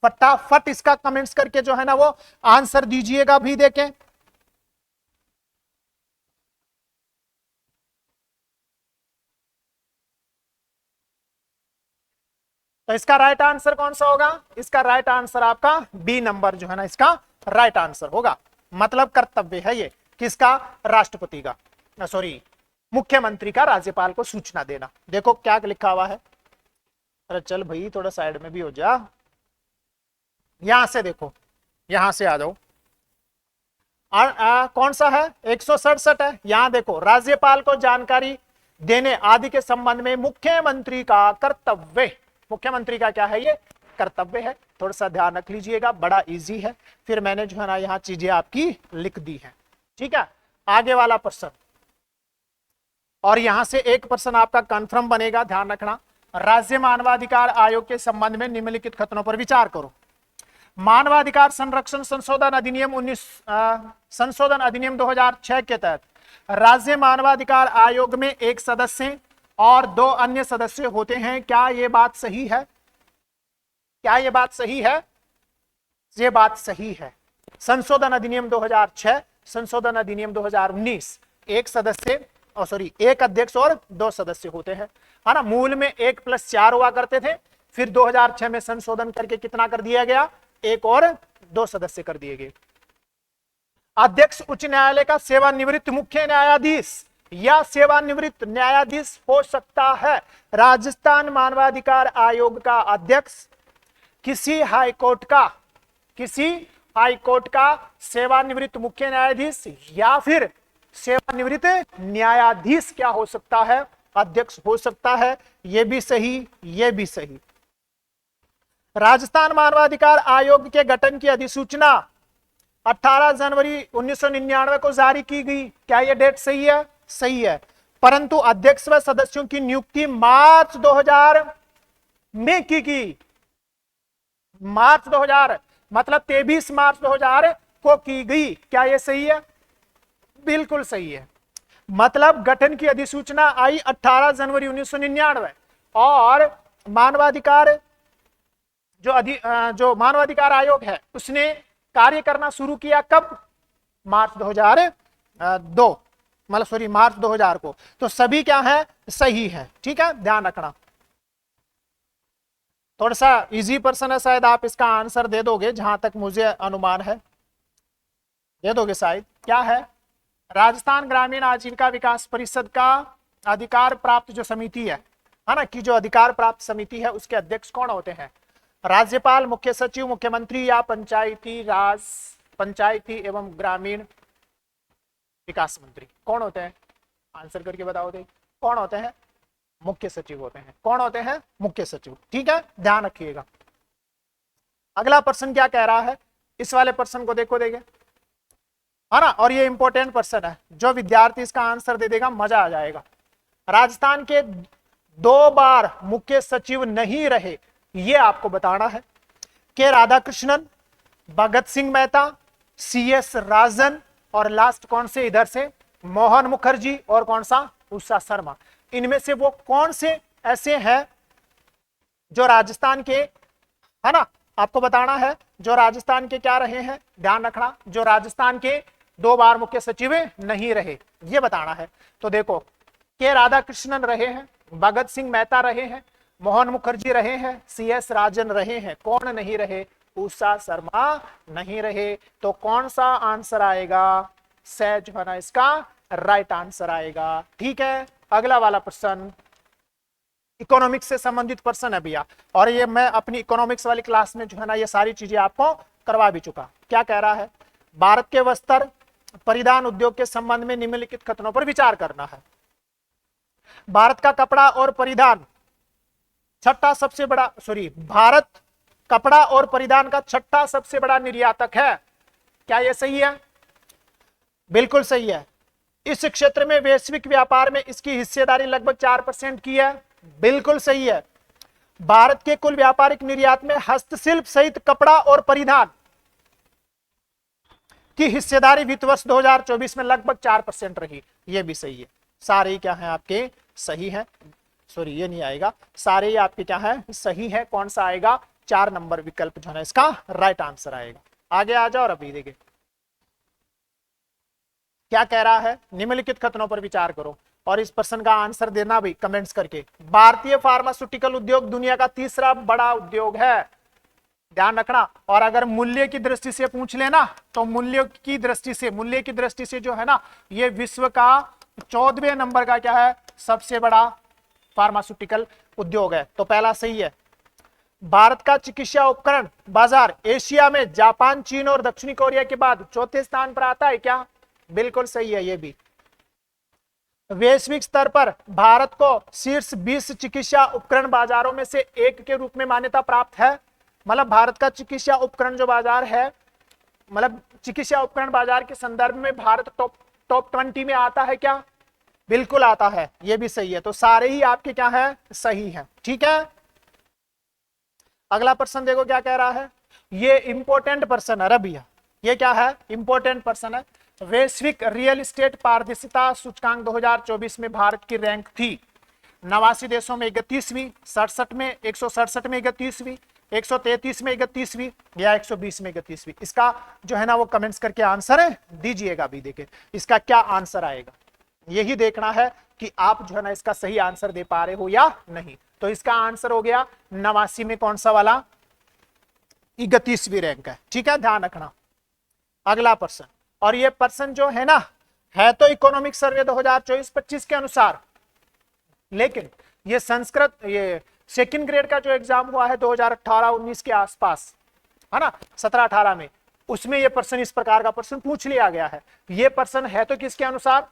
फटाफट। इसका कमेंट्स करके जो है ना वो आंसर दीजिएगा भी, देखें तो इसका राइट आंसर कौन सा होगा? इसका राइट आंसर आपका बी नंबर जो है ना, इसका राइट आंसर होगा। मतलब कर्तव्य है ये किसका? राष्ट्रपति का, सॉरी मुख्यमंत्री का राज्यपाल को सूचना देना। देखो क्या लिखा हुआ है। अरे चल भाई थोड़ा साइड में भी हो जा। यहां से देखो, यहां से आ जाओ। कौन सा है? 167 है। यहां देखो, राज्यपाल को जानकारी देने आदि के संबंध में मुख्यमंत्री का कर्तव्य। मुख्यमंत्री का क्या है? ये कर्तव्य है। थोड़ा सा ध्यान रख लीजिएगा, बड़ा इजी है। फिर मैंने जो है ना यहाँ चीजें आपकी लिख दी हैं। ठीक है, आगे वाला प्रश्न, और यहां से एक प्रश्न आपका कंफर्म बनेगा, ध्यान रखना। राज्य मानवाधिकार आयोग के संबंध में निम्नलिखित कथनों पर विचार करो। मानवाधिकार संरक्षण संशोधन अधिनियम 2006 के तहत राज्य मानवाधिकार आयोग में एक सदस्य और 2 अन्य सदस्य होते हैं। क्या ये बात सही है? क्या ये बात सही है? ये बात सही है। संशोधन अधिनियम 2006, संशोधन अधिनियम 2019, एक सदस्य और सॉरी एक अध्यक्ष और 2 सदस्य होते हैं, है ना। मूल में 1+4 हुआ करते थे, फिर 2006 में संशोधन करके कितना कर दिया गया? 1 और 2 सदस्य कर दिए गए। अध्यक्ष उच्च न्यायालय का सेवानिवृत्त मुख्य न्यायाधीश या सेवानिवृत्त न्यायाधीश हो सकता है। राजस्थान मानवाधिकार आयोग का अध्यक्ष किसी हाईकोर्ट का सेवानिवृत्त मुख्य न्यायाधीश या फिर सेवानिवृत्त न्यायाधीश क्या हो सकता है? अध्यक्ष हो सकता है। यह भी सही, यह भी सही। राजस्थान मानवाधिकार आयोग के गठन की अधिसूचना 18 जनवरी 1999 को जारी की गई। क्या यह डेट सही है? सही है। परंतु अध्यक्ष व सदस्यों की नियुक्ति मार्च 2000 में की गई। मार्च 2000 मतलब 23 मार्च 2000 को की गई। क्या यह सही है? बिल्कुल सही है। मतलब गठन की अधिसूचना आई 18 जनवरी 1999 और मानवाधिकार जो मानवाधिकार आयोग है उसने कार्य करना शुरू किया कब? मार्च 2002, मतलब सॉरी मार्च 2000 को। तो सभी क्या है? सही है। ठीक है, ध्यान रखना। थोड़ा सा इजी प्रश्न है, शायद आप इसका आंसर दे दोगे, जहां तक मुझे अनुमान है दे दोगे शायद। क्या है? राजस्थान ग्रामीण आजीविका विकास परिषद का अधिकार प्राप्त जो समिति है ना, कि जो अधिकार प्राप्त समिति है उसके अध्यक्ष कौन होते हैं? राज्यपाल, मुख्य सचिव, मुख्यमंत्री या पंचायती एवं ग्रामीण विकास मंत्री? कौन होते हैं? आंसर करके बताओ दे। कौन होते हैं? मुख्य सचिव होते हैं। कौन होते हैं? मुख्य सचिव। ठीक है, ध्यान रखिएगा। अगला प्रश्न क्या कह रहा है? इस वाले प्रश्न को देखो देंगे, है ना, और ये इंपॉर्टेंट प्रश्न है। जो विद्यार्थी इसका आंसर दे देगा मजा आ जाएगा। राजस्थान के 2 बार मुख्य सचिव नहीं रहे, ये आपको बताना है। के राधाकृष्णन, भगत सिंह मेहता, CS राजन और लास्ट कौन से इधर से? मोहन मुखर्जी और कौन सा? उषा शर्मा। इनमें से वो कौन से ऐसे हैं जो राजस्थान के, है ना, आपको बताना है, जो राजस्थान के क्या रहे हैं? ध्यान रखना, जो राजस्थान के 2 बार मुख्य सचिव नहीं रहे, ये बताना है। तो देखो, के राधाकृष्णन रहे हैं, भगत सिंह मेहता रहे हैं, मोहन मुखर्जी रहे हैं, CS राजन रहे हैं। कौन नहीं रहे? उषा शर्मा नहीं रहे। तो कौन सा आंसर आएगा? से जो है ना इसका राइट आंसर आएगा। ठीक है, अगला वाला प्रश्न इकोनॉमिक्स से संबंधित प्रश्न है भैया, और ये मैं अपनी इकोनॉमिक्स वाली क्लास में जो है ना ये सारी चीजें आपको करवा भी चुका। क्या कह रहा है? भारत के वस्त्र परिधान उद्योग के संबंध में निम्नलिखित कथनों पर विचार करना है। भारत का कपड़ा और परिधान छठा सबसे बड़ा, भारत कपड़ा और परिधान का 6ठा सबसे बड़ा निर्यातक है। क्या यह सही है? बिल्कुल सही है। इस क्षेत्र में वैश्विक व्यापार में इसकी हिस्सेदारी लगभग 4% की है। बिल्कुल सही है। भारत के कुल व्यापारिक निर्यात में हस्तशिल्प सहित कपड़ा और परिधान की हिस्सेदारी वित्त वर्ष 2024 में लगभग 4% रही। यह भी सही है। सारे क्या है आपके? सही है। सॉरी, ये नहीं आएगा। सारे ही आपके क्या है? सही है। कौन सा आएगा? 4 नंबर विकल्प जो है इसका राइट आंसर आएगा। आगे आ जाओ और अभी देखिए क्या कह रहा है। निम्नलिखित कथनों पर विचार करो। और इस प्रश्न का आंसर देना भी कमेंट्स करके। भारतीय फार्मास्यूटिकल उद्योग दुनिया का तीसरा बड़ा उद्योग है, ध्यान रखना। और अगर मूल्य की दृष्टि से पूछ लेना तो मूल्य की दृष्टि से जो है ना, ये विश्व का 14वें नंबर का क्या है, सबसे बड़ा फार्मास्यूटिकल उद्योग है। तो पहला सही है। भारत का चिकित्सा उपकरण बाजार एशिया में जापान, चीन और दक्षिणी कोरिया के बाद चौथे स्थान पर आता है क्या? बिल्कुल सही है ये भी। वैश्विक स्तर पर भारत को शीर्ष 20 चिकित्सा उपकरण बाजारों में से एक के रूप में मान्यता प्राप्त है। मतलब भारत का चिकित्सा उपकरण जो बाजार है, मतलब चिकित्सा उपकरण बाजार के संदर्भ में भारत टॉप 20 में आता है क्या? बिल्कुल आता है, ये भी सही है। तो सारे ही आपके क्या है, सही है। ठीक है, अगला प्रश्न देखो क्या कह रहा है। ये इंपॉर्टेंट प्रश्न है भैया, ये क्या है, इंपॉर्टेंट प्रश्न है। वैश्विक रियल एस्टेट पारदर्शिता सूचकांक 2024 में भारत की रैंक थी 89 देशों में 31वीं, 167 में 31वीं, 133 में 31वीं या 120 में 31वीं। इसका जो है ना वो कमेंट्स करके आंसर दीजिएगा भी। देखे इसका क्या आंसर आएगा, यही देखना है कि आप जो है ना इसका सही आंसर दे पा रहे हो या नहीं। तो इसका आंसर हो गया 89 में कौन सा वाला, 31वीं रैंक है। ठीक है, ध्यान रखना। अगला प्रश्न, और ये प्रश्न जो है ना है तो इकोनॉमिक सर्वे 2024-25 के अनुसार, लेकिन ये संस्कृत ये सेकंड ग्रेड का जो एग्जाम हुआ है 2018-19 के आसपास, है ना, 17-18 में, उसमें ये प्रश्न इस प्रकार का प्रश्न पूछ लिया गया है। ये प्रश्न है तो किसके अनुसार,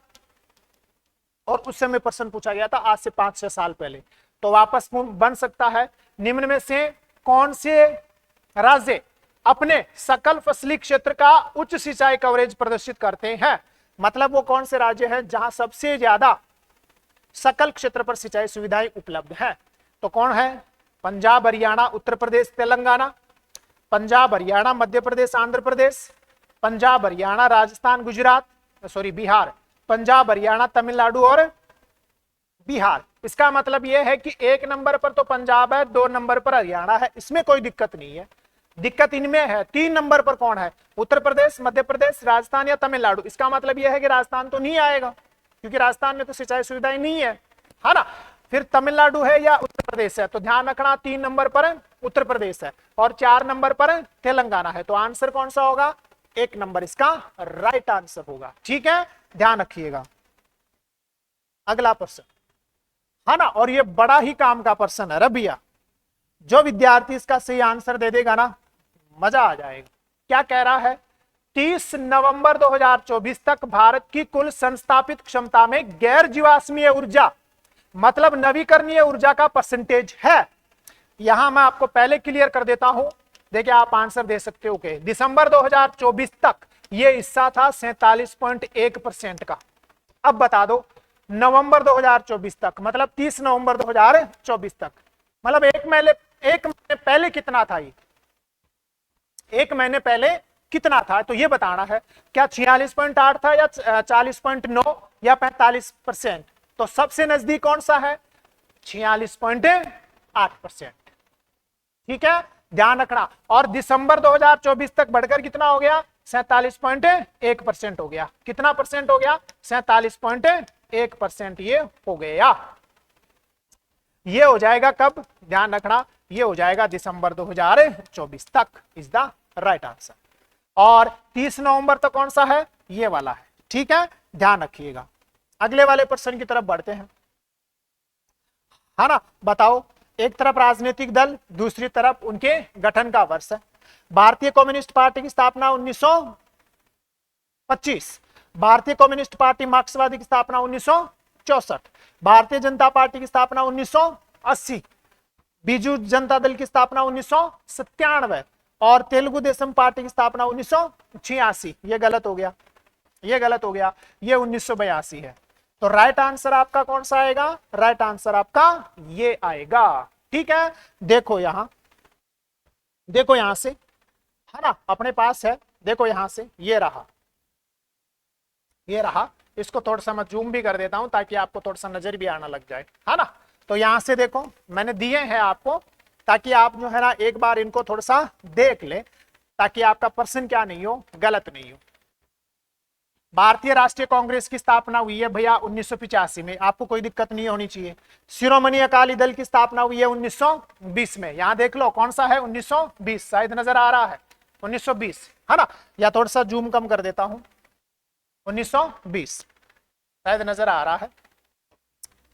और उस समय प्रश्न पूछा गया था आज से 5-6 साल पहले। तो वापस बन सकता है, निम्न में से कौन से राज्य अपने सकल फसली क्षेत्र का उच्च सिंचाई कवरेज प्रदर्शित करते हैं? मतलब वो कौन से राज्य हैं जहां सबसे ज्यादा सकल क्षेत्र पर सिंचाई सुविधाएं उपलब्ध है? तो कौन है? पंजाब, हरियाणा, उत्तर प्रदेश, तेलंगाना, पंजाब, हरियाणा, मध्य प्रदेश, आंध्र प्रदेश, पंजाब, हरियाणा, राजस्थान, गुजरात, बिहार, पंजाब, हरियाणा, तमिलनाडु और बिहार। इसका मतलब यह है कि 1 नंबर पर तो पंजाब है, 2 नंबर पर हरियाणा है, इसमें कोई दिक्कत नहीं है। दिक्कत इनमें है 3 नंबर पर कौन है, उत्तर प्रदेश, मध्य प्रदेश, राजस्थान या तमिलनाडु। इसका मतलब यह है कि राजस्थान तो नहीं आएगा, क्योंकि राजस्थान में तो सिंचाई सुविधाएं नहीं है ना। फिर तमिलनाडु है या उत्तर प्रदेश है, तो ध्यान रखना 3 नंबर पर उत्तर प्रदेश है और 4 नंबर पर तेलंगाना है। तो आंसर कौन सा होगा, 1 नंबर इसका राइट आंसर होगा। ठीक है, ध्यान रखिएगा। अगला प्रश्न है ना, और ये बड़ा ही काम का प्रश्न है रबिया, जो विद्यार्थी इसका सही आंसर दे देगा ना मजा आ जाएगा। क्या कह रहा है, 30 नवंबर 2024 तक भारत की कुल संस्थापित क्षमता में गैर जीवाश्मीय ऊर्जा मतलब नवीकरणीय ऊर्जा का परसेंटेज है। यहां मैं आपको पहले क्लियर कर देता हूं, देखिए आप आंसर दे सकते हो कि दिसंबर 2024 तक यह हिस्सा था 47.1% का। अब बता दो नवंबर 2024 तक मतलब 30 नवंबर 2024 तक, मतलब एक महीने पहले कितना था, ये 1 महीने पहले कितना था, तो ये बताना है। क्या 46.8 था या 40.9 या 45%? तो सबसे नजदीक कौन सा है, 46.8%। ठीक है, ध्यान रखना। और दिसंबर 2024 तक बढ़कर कितना हो गया, 47.1% हो गया। कितना परसेंट हो गया, 47.1% ये हो गया। ये हो जाएगा कब, ध्यान रखना, ये हो जाएगा दिसंबर 2024 तक इज द राइट आंसर। और 30 नवंबर तक कौन सा है, ये वाला है। ठीक है, ध्यान रखिएगा। अगले वाले प्रश्न की तरफ बढ़ते हैं, है ना। बताओ, एक तरफ राजनीतिक दल, दूसरी तरफ उनके गठन का वर्ष है। भारतीय कम्युनिस्ट पार्टी की स्थापना 1925, भारतीय कम्युनिस्ट पार्टी मार्क्सवादी की स्थापना 1964, भारतीय जनता पार्टी की स्थापना 1980, बीजू जनता दल की स्थापना 1997 और तेलुगु देशम पार्टी की स्थापना 1986। ये गलत हो गया, ये गलत हो गया, ये 1982 है। तो राइट आंसर आपका कौन सा आएगा, राइट आंसर आपका ये आएगा। ठीक है, देखो यहां, देखो यहां से, है ना, अपने पास है, देखो यहां से, ये रहा, ये रहा। इसको थोड़ा सा मैं जूम भी कर देता हूं ताकि आपको थोड़ा सा नजर भी आना लग जाए, है ना। तो यहां से देखो मैंने दिए हैं आपको, ताकि आप जो है ना एक बार इनको थोड़ा सा देख ले, ताकि आपका प्रश्न क्या नहीं हो, गलत नहीं हो। भारतीय राष्ट्रीय कांग्रेस की स्थापना हुई है भैया 1985 में, आपको कोई दिक्कत नहीं होनी चाहिए। शिरोमणि अकाली दल की स्थापना हुई है 1920 में, यहां देख लो कौन सा है 1920, शायद नजर आ रहा है 1920, है ना, या थोड़ा सा जूम कम कर देता हूं, 1920 शायद नजर आ रहा है,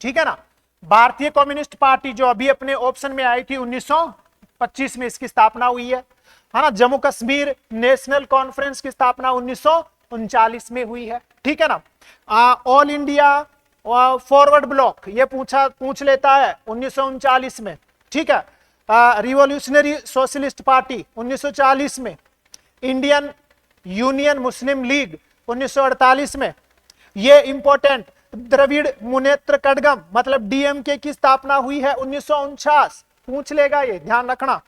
ठीक है ना। भारतीय कम्युनिस्ट पार्टी जो अभी अपने ऑप्शन में आई थी 1925 में, इसकी स्थापना हुई है ना। जम्मू कश्मीर नेशनल कॉन्फ्रेंस की स्थापना 1939 में हुई है, ठीक है ना। ऑल इंडिया फॉरवर्ड ब्लॉक ये पूछ लेता है 1939 में, ठीक है। रिवॉल्यूशनरी सोशलिस्ट पार्टी 1940 में, इंडियन यूनियन मुस्लिम लीग 1948 में, ये इंपॉर्टेंट द्रविड़ मुनेत्र कड़गम मतलब डीएमके की स्थापना हुई है 1949, पूछ लेगा ये, ध्यान रखना।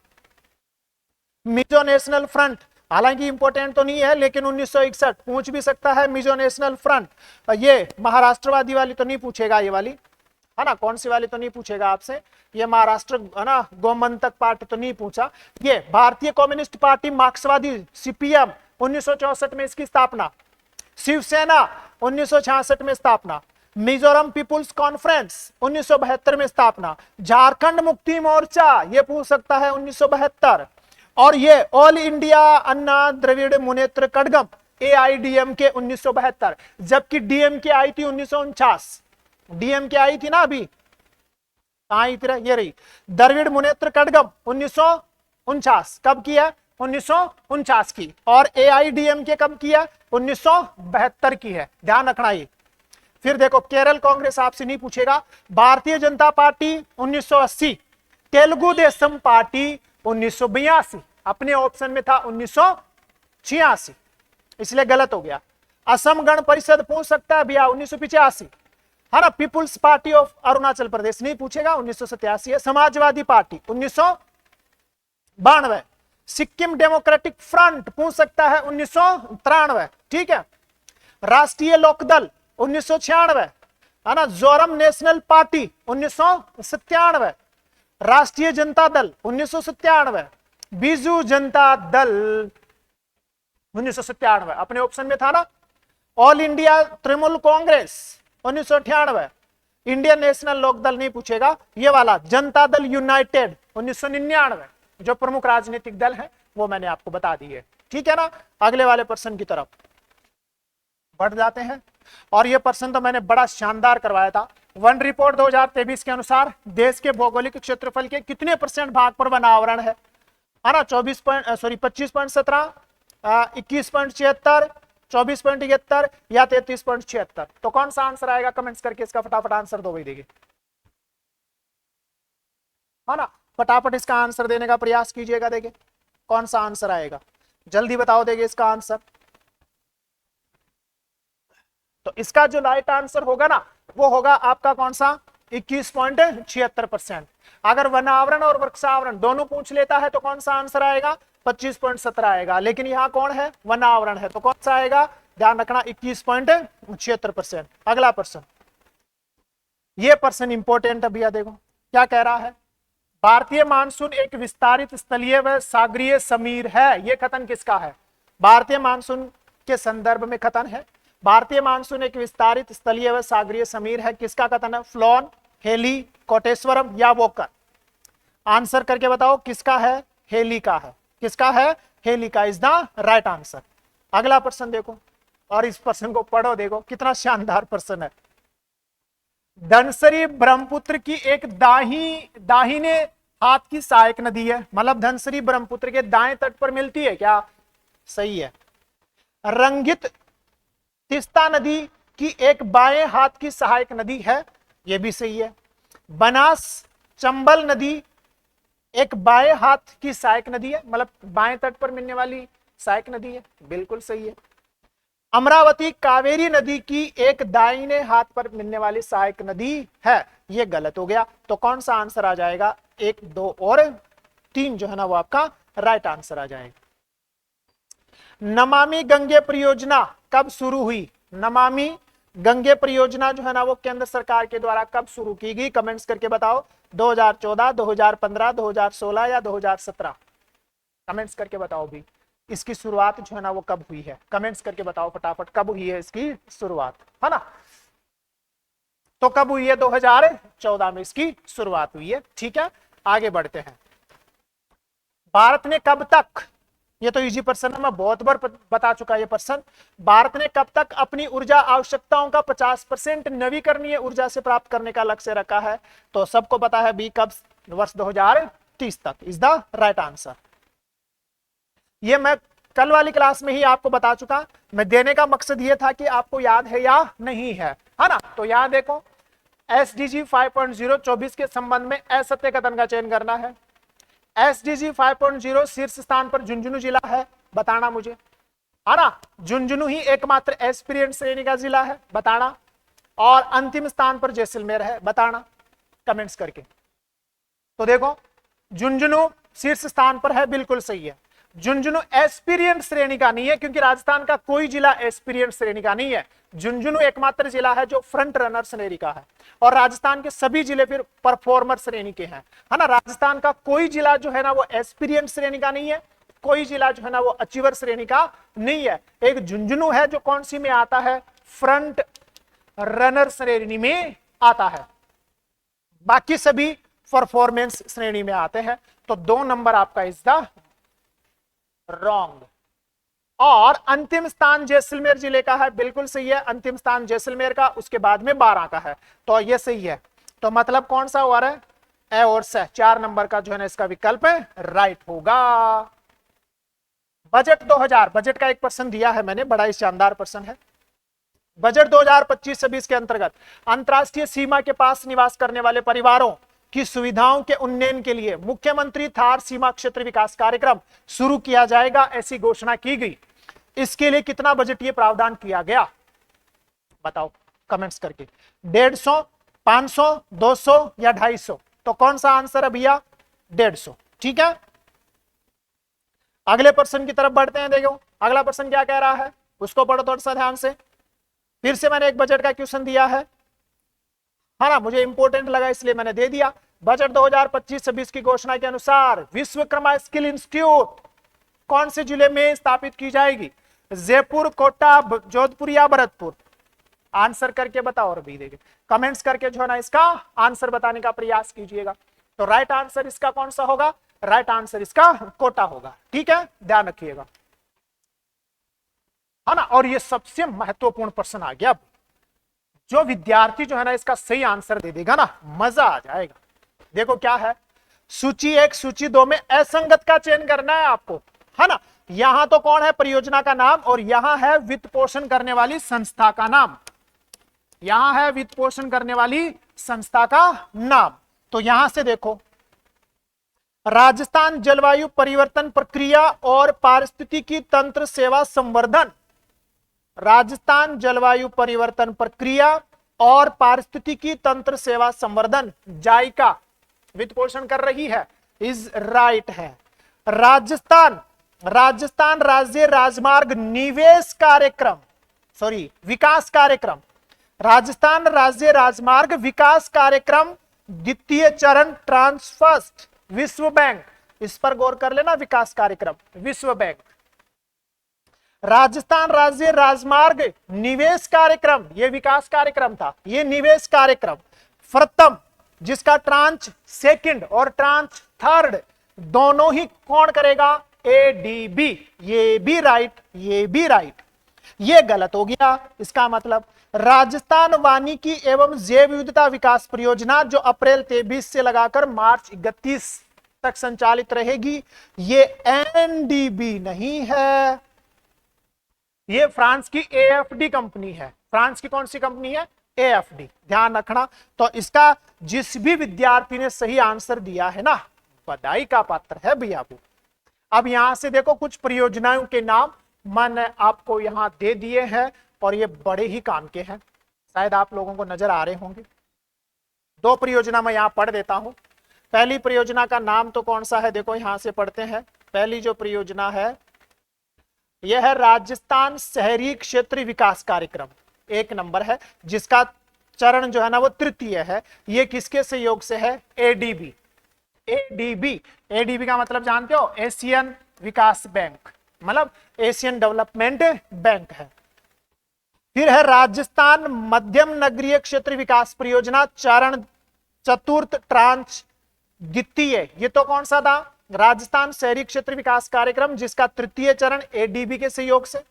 मिजो नेशनल फ्रंट, हालांकि इंपॉर्टेंट तो नहीं है लेकिन 1961 पूछ भी सकता है, मिजो नेशनल फ्रंट। ये महाराष्ट्रवादी वाली तो नहीं पूछेगा, ये वाली है ना, कौन सी वाली तो नहीं पूछेगा आपसे, ये महाराष्ट्र है ना, गोमंतक पार्टी तो नहीं पूछा। ये भारतीय कम्युनिस्ट पार्टी मार्क्सवादी सीपीएम 1964 में इसकी स्थापना, शिवसेना 1966 में स्थापना, मिजोरम पीपुल्स कॉन्फ्रेंस 1972 में स्थापना, झारखंड मुक्ति मोर्चा ये पूछ सकता है 1972, और ये ऑल इंडिया अन्ना द्रविड़ मुनेत्र कड़गम एआईडीएमके 1972, जबकि डीएमके आई थी 1949, डीएमके आई थी ना अभी, आई थी, ये रही द्रविड़ मुनेत्र कड़गम 1949, कब किया 1949 की, और एआईडीएमके कब किया 1972 की है, ध्यान रखना ये। फिर देखो केरल कांग्रेस आपसे नहीं पूछेगा, भारतीय जनता पार्टी 1980, तेलुगु देशम पार्टी 1982, अपने ऑप्शन में था 1986 इसलिए गलत हो गया। असम गण परिषद पूछ सकता है भैया 1985, है ना। People's party of Arunachal Pradesh नहीं पूछेगा 1987 है। Samajwadi party 1992, Sikkim democratic front पूछ सकता है 1993, ठीक है। राष्ट्रीय लोकदल 1996, है ना। जोरम नेशनल पार्टी 1997, राष्ट्रीय जनता दल 1997, बीजू जनता दल 1997 अपने ऑप्शन में था ना। All India Trinamool Congress 1998, Indian National Lokdal नहीं पूछेगा, ये वाला जनता दल यूनाइटेड 1999, जो प्रमुख राजनीतिक दल है वो मैंने आपको बता दी है, ठीक है ना। अगले वाले प्रश्न की तरफ बढ़ जाते हैं, और ये प्रश्न तो मैंने बड़ा शानदार करवाया था। वन रिपोर्ट 2023 के अनुसार देश के भौगोलिक क्षेत्रफल के कितने % भाग पर वन आवरण है ना। 25.17, 21.76, 24.71 या 33.76, तो कौन सा आंसर आएगा कमेंट्स करके इसका फटाफट आंसर दो भाई, देखिए है ना, फटाफट इसका आंसर देने का प्रयास कीजिएगा, देखिए कौन सा आंसर आएगा, जल्दी बताओ देंगे इसका आंसर। तो इसका जो राइट आंसर होगा ना वो होगा आपका कौन सा 21.76%। अगर वन आवरण और वृक्षावरण दोनों पूछ लेता है तो कौन सा आंसर आएगा 25.17 आएगा, लेकिन यहाँ कौन है वन आवरण है तो कौन सा आएगा, ध्यान रखना 21.76%। अगला प्रश्न, ये प्रश्न इंपॉर्टेंट है भैया, देखो क्या कह रहा है। भारतीय मानसून एक विस्तारित स्थलीय व सागरीय समीर है, ये कथन किसका है। भारतीय मानसून के संदर्भ में कथन है, भारतीय मानसून एक विस्तारित स्थलीय व सागरीय समीर है, किसका कथन है, फ्लोन, हेली, कोटेश्वरम या वोकर। आंसर करके बताओ किसका है, हेली का है, किसका है, हेली का इज द राइट आंसर। अगला प्रश्न देखो, और इस प्रश्न को पढ़ो, देखो कितना शानदार प्रश्न है। धनसरी ब्रह्मपुत्र की एक दाहिने हाथ की सहायक नदी है, मतलब धनसरी ब्रह्मपुत्र के दाएं तट पर मिलती है क्या, सही है। रंगित तीस्ता नदी की एक बाएं हाथ की सहायक नदी है, यह भी सही है। बनास चंबल नदी एक बाएं हाथ की सहायक नदी है, मतलब बाएं तट पर मिलने वाली सहायक नदी है, बिल्कुल सही है। अमरावती कावेरी नदी की एक दाहिने हाथ पर मिलने वाली सहायक नदी है, यह गलत हो गया। तो कौन सा आंसर आ जाएगा, 1, 2 और 3 जो है ना वो आपका राइट आंसर आ जाएगा। नमामि गंगे परियोजना कब शुरू हुई, नमामि गंगे परियोजना जो है ना वो केंद्र सरकार के द्वारा कब शुरू की गई, कमेंट्स करके बताओ। 2014, 2015, 2016 या 2017, कमेंट्स करके बताओ भी। इसकी शुरुआत जो है ना वो कब हुई है? कमेंट्स करके बताओ फटाफट, कब हुई है इसकी शुरुआत, है ना? तो कब हुई है? 2014 में इसकी शुरुआत हुई है। ठीक है, आगे बढ़ते हैं। भारत ने कब तक, ये तो इजी प्रश्न है, मैं बहुत बार बता चुका ये प्रश्न। भारत ने कब तक अपनी ऊर्जा आवश्यकताओं का 50% नवीकरणीय ऊर्जा से प्राप्त करने का लक्ष्य रखा है? तो सबको पता है बी, कब? वर्ष 2030 तक इज द राइट आंसर। ये मैं कल वाली क्लास में ही आपको बता चुका। मैं देने का मकसद ये था कि आपको याद है या नहीं है ना? तो यहां देखो, SDG 5.0 24 के संबंध में असत्य कथन का चयन करना है। SDG 5.0 शीर्ष स्थान पर झुंझुनू जिला है, बताना मुझे, है ना? झुंझुनू ही एकमात्र एस्पिरेंट श्रेणी का जिला है, बताना। और अंतिम स्थान पर जैसलमेर है, बताना कमेंट्स करके। तो देखो, झुंझुनू शीर्ष स्थान पर है, बिल्कुल सही है। झुंझुनू एस्पिरियंट श्रेणी का नहीं है, क्योंकि राजस्थान का कोई जिला एस्पिरियंट श्रेणी का नहीं है। झुंझुनू एकमात्र जिला है जो फ्रंट रनर श्रेणी का है, और राजस्थान के सभी जिले फिर परफॉर्मर श्रेणी के हैं, है ना? राजस्थान का कोई जिला जो है ना वो एस्पिरियंट श्रेणी का नहीं है, कोई जिला जो है ना वो अचीवर श्रेणी का नहीं है। एक झुंझुनू है जो कौन सी में आता है? फ्रंट रनर श्रेणी में आता है, बाकी सभी परफॉर्मेंस श्रेणी में आते हैं। तो 2 नंबर आपका इज द रॉन्ग। और अंतिम स्थान जैसलमेर जिले का है, बिल्कुल सही है, अंतिम स्थान जैसलमेर का, उसके बाद में 12 का है, तो ये सही है। तो मतलब कौन सा हुआ है? ए और से 4 नंबर का जो है ना इसका विकल्प है राइट होगा। बजट 2000, बजट का एक प्रश्न दिया है मैंने, बड़ा ही शानदार प्रश्न है। बजट 2025-26 के अंतर्गत अंतरराष्ट्रीय सीमा के पास निवास करने वाले परिवारों की सुविधाओं के उन्नयन के लिए मुख्यमंत्री थार सीमा क्षेत्र विकास कार्यक्रम शुरू किया जाएगा, ऐसी घोषणा की गई। इसके लिए कितना बजटीय प्रावधान किया गया? बताओ कमेंट्स करके। 150, 500, 200 या 250? तो कौन सा आंसर है भैया? 150। ठीक है, अगले प्रश्न की तरफ बढ़ते हैं। देखो अगला प्रश्न क्या कह रहा है, उसको पढ़ो थोड़ा सा ध्यान से। फिर से मैंने एक बजट का क्वेश्चन दिया है ना, मुझे इंपॉर्टेंट लगा इसलिए मैंने दे दिया। बजट 2025-26 की घोषणा के अनुसार विश्वकर्मा स्किल इंस्टीट्यूट कौन से जिले में स्थापित की जाएगी? जयपुर, कोटा, जोधपुर या भरतपुर? आंसर करके बताओ, और भी देंगे कमेंट्स करके जो है ना इसका आंसर बताने का प्रयास कीजिएगा। तो राइट आंसर इसका कौन सा होगा? राइट आंसर इसका कोटा होगा। ठीक है, ध्यान रखिएगा, है ना? और ये सबसे महत्वपूर्ण प्रश्न आ गया। जो विद्यार्थी जो है ना इसका सही आंसर दे देगा ना, मजा आ जाएगा। देखो क्या है, सूची 1 सूची 2 में असंगत का चयन करना है आपको, है ना? यहां तो कौन है? परियोजना का नाम, और यहां है वित्त पोषण करने वाली संस्था का नाम। यहां है वित्त पोषण करने वाली संस्था का नाम। तो यहां से देखो, राजस्थान जलवायु परिवर्तन प्रक्रिया और पारिस्थितिकी तंत्र सेवा संवर्धन, राजस्थान जलवायु परिवर्तन प्रक्रिया और पारिस्थितिकी तंत्र सेवा संवर्धन, जाइका वित्त पोषण कर रही है, इज राइट है। राजस्थान राज्य राजमार्ग निवेश कार्यक्रम, सॉरी विकास कार्यक्रम, राजस्थान राज्य राजमार्ग विकास कार्यक्रम द्वितीय चरण ट्रांसफर्स्ट, विश्व बैंक, इस पर गौर कर लेना, विकास कार्यक्रम विश्व बैंक। राजस्थान राज्य राजमार्ग निवेश कार्यक्रम, यह विकास कार्यक्रम था, यह निवेश कार्यक्रम प्रथम, जिसका ट्रांच सेकंड और ट्रांच थर्ड दोनों ही कौन करेगा? एडीबी। ये भी राइट, ये भी राइट, ये गलत हो गया। इसका मतलब राजस्थान वानिकी एवं जैव विविधता विकास परियोजना जो अप्रैल 23 से लगाकर मार्च 31 तक संचालित रहेगी, ये एनडीबी नहीं है, ये फ्रांस की एएफडी कंपनी है। फ्रांस की कौन सी कंपनी है? एएफडी, ध्यान रखना। तो इसका जिस भी विद्यार्थी ने सही आंसर दिया है ना, बधाई का पात्र है भैया वो। अब यहां से देखो कुछ परियोजनाओं के नाम मैंने आपको यहां दे दिए हैं, और ये बड़े ही काम के हैं, शायद आप लोगों को नजर आ रहे होंगे। 2 परियोजना मैं यहां पढ़ देता हूं। पहली परियोजना का नाम तो कौन सा है? देखो यहां से पढ़ते हैं। पहली जो परियोजना है यह है राजस्थान शहरी क्षेत्र विकास कार्यक्रम, 1 नंबर है, जिसका चरण जो है ना वो तृतीय है। ये किसके सहयोग से है? एडीबी। एडीबी, एडीबी का मतलब जानते हो? एशियन विकास बैंक, मतलब एशियन डेवलपमेंट बैंक है। फिर है राजस्थान मध्यम नगरीय क्षेत्र विकास परियोजना चरण चतुर्थ ट्रांच द्वितीय, ये तो कौन सा था, राजस्थान शहरी क्षेत्र विकास कार्यक्रम, जिसका तृतीय चरण एडीबी के सहयोग से।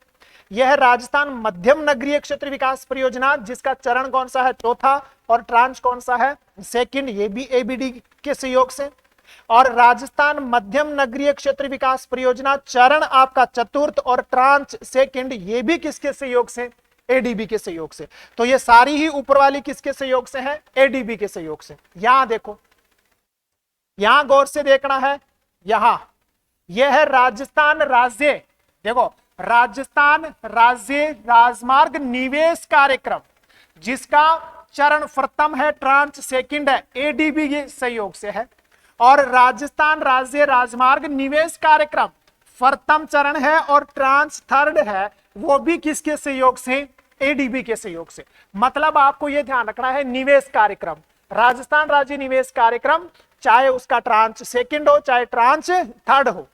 यह है राजस्थान मध्यम नगरीय क्षेत्र विकास परियोजना, जिसका चरण कौन सा है, चौथा, और ट्रांच कौन सा है, सेकंड, ये भी एबीडी के सहयोग से। और राजस्थान मध्यम नगरीय क्षेत्र विकास परियोजना चरण आपका चतुर्थ और ट्रांच सेकंड, ये भी किसके सहयोग से, एडीबी के सहयोग से। तो ये सारी ही ऊपर वाली किसके सहयोग से है, एडीबी के सहयोग से। यहां देखो, यहां गौर से देखना है, यहां यह है राजस्थान राज्य, देखो राजस्थान राज्य राजमार्ग निवेश कार्यक्रम, जिसका चरण प्रथम है, ट्रांच सेकंड है, एडीबी के सहयोग से है। और राजस्थान राज्य राजमार्ग निवेश कार्यक्रम प्रथम चरण है और ट्रांच थर्ड है, वो भी किसके सहयोग से, एडीबी के सहयोग से। मतलब आपको यह ध्यान रखना है, निवेश कार्यक्रम, राजस्थान राज्य निवेश कार्यक्रम, चाहे उसका ट्रांच सेकंड हो चाहे ट्रांच थर्ड हो,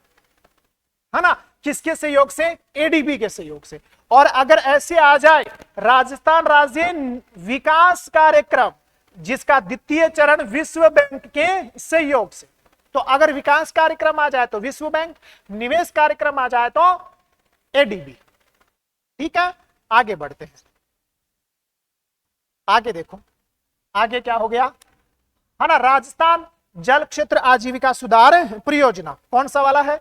है ना, किसके सहयोग से, एडीबी के सहयोग से। और अगर ऐसे आ जाए राजस्थान राज्य विकास कार्यक्रम, जिसका द्वितीय चरण विश्व बैंक के सहयोग से, तो अगर विकास कार्यक्रम आ जाए तो विश्व बैंक, निवेश कार्यक्रम आ जाए तो एडीबी। ठीक है, आगे बढ़ते हैं, आगे देखो, आगे क्या हो गया, है ना, राजस्थान जल क्षेत्र आजीविका सुधार परियोजना, कौन सा वाला है,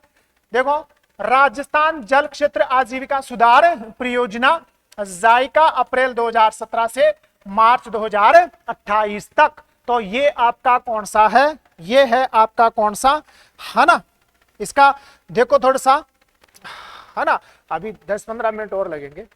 देखो राजस्थान जल क्षेत्र आजीविका सुधार परियोजना, जायका अप्रैल 2017 से मार्च 2028 तक। तो ये आपका कौन सा है, ये है आपका कौन सा, है ना, इसका देखो थोड़ा सा, है ना, अभी 10-15 मिनट और लगेंगे।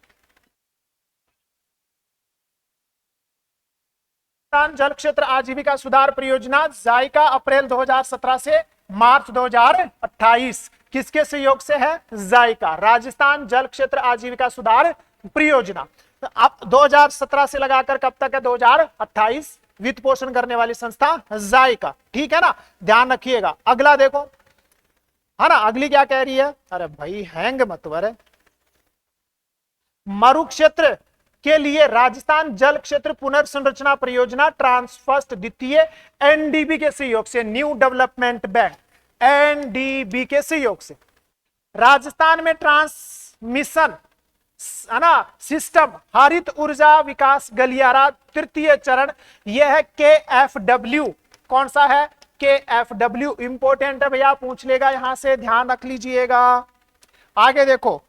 जल क्षेत्र आजीविका सुधार परियोजना जायका अप्रैल 2017 से मार्च 2028, किसके सहयोग से है, जायका, राजस्थान जल क्षेत्र आजीविका सुधार परियोजना। तो अब 2017 से लगाकर कब तक है, 2028, वित्त पोषण करने वाली संस्था जायका। ठीक है ना, ध्यान रखिएगा। अगला देखो, है ना, अगली क्या कह रही है, अरे भाई हैंग मत वर, मरु क्षेत्र के लिए राजस्थान जल क्षेत्र पुनर्संरचना परियोजना ट्रांसफर्स्ट द्वितीय, एनडीबी के सहयोग से, न्यू डेवलपमेंट बैंक, एनडीबी के सहयोग से। राजस्थान में ट्रांसमिशन, है ना, सिस्टम हरित ऊर्जा विकास गलियारा तृतीय चरण, यह है केएफडब्ल्यू, कौन सा है, केएफडब्ल्यू, इंपोर्टेंट है भैया, पूछ लेगा यहां से, ध्यान रख लीजिएगा। आगे देखो,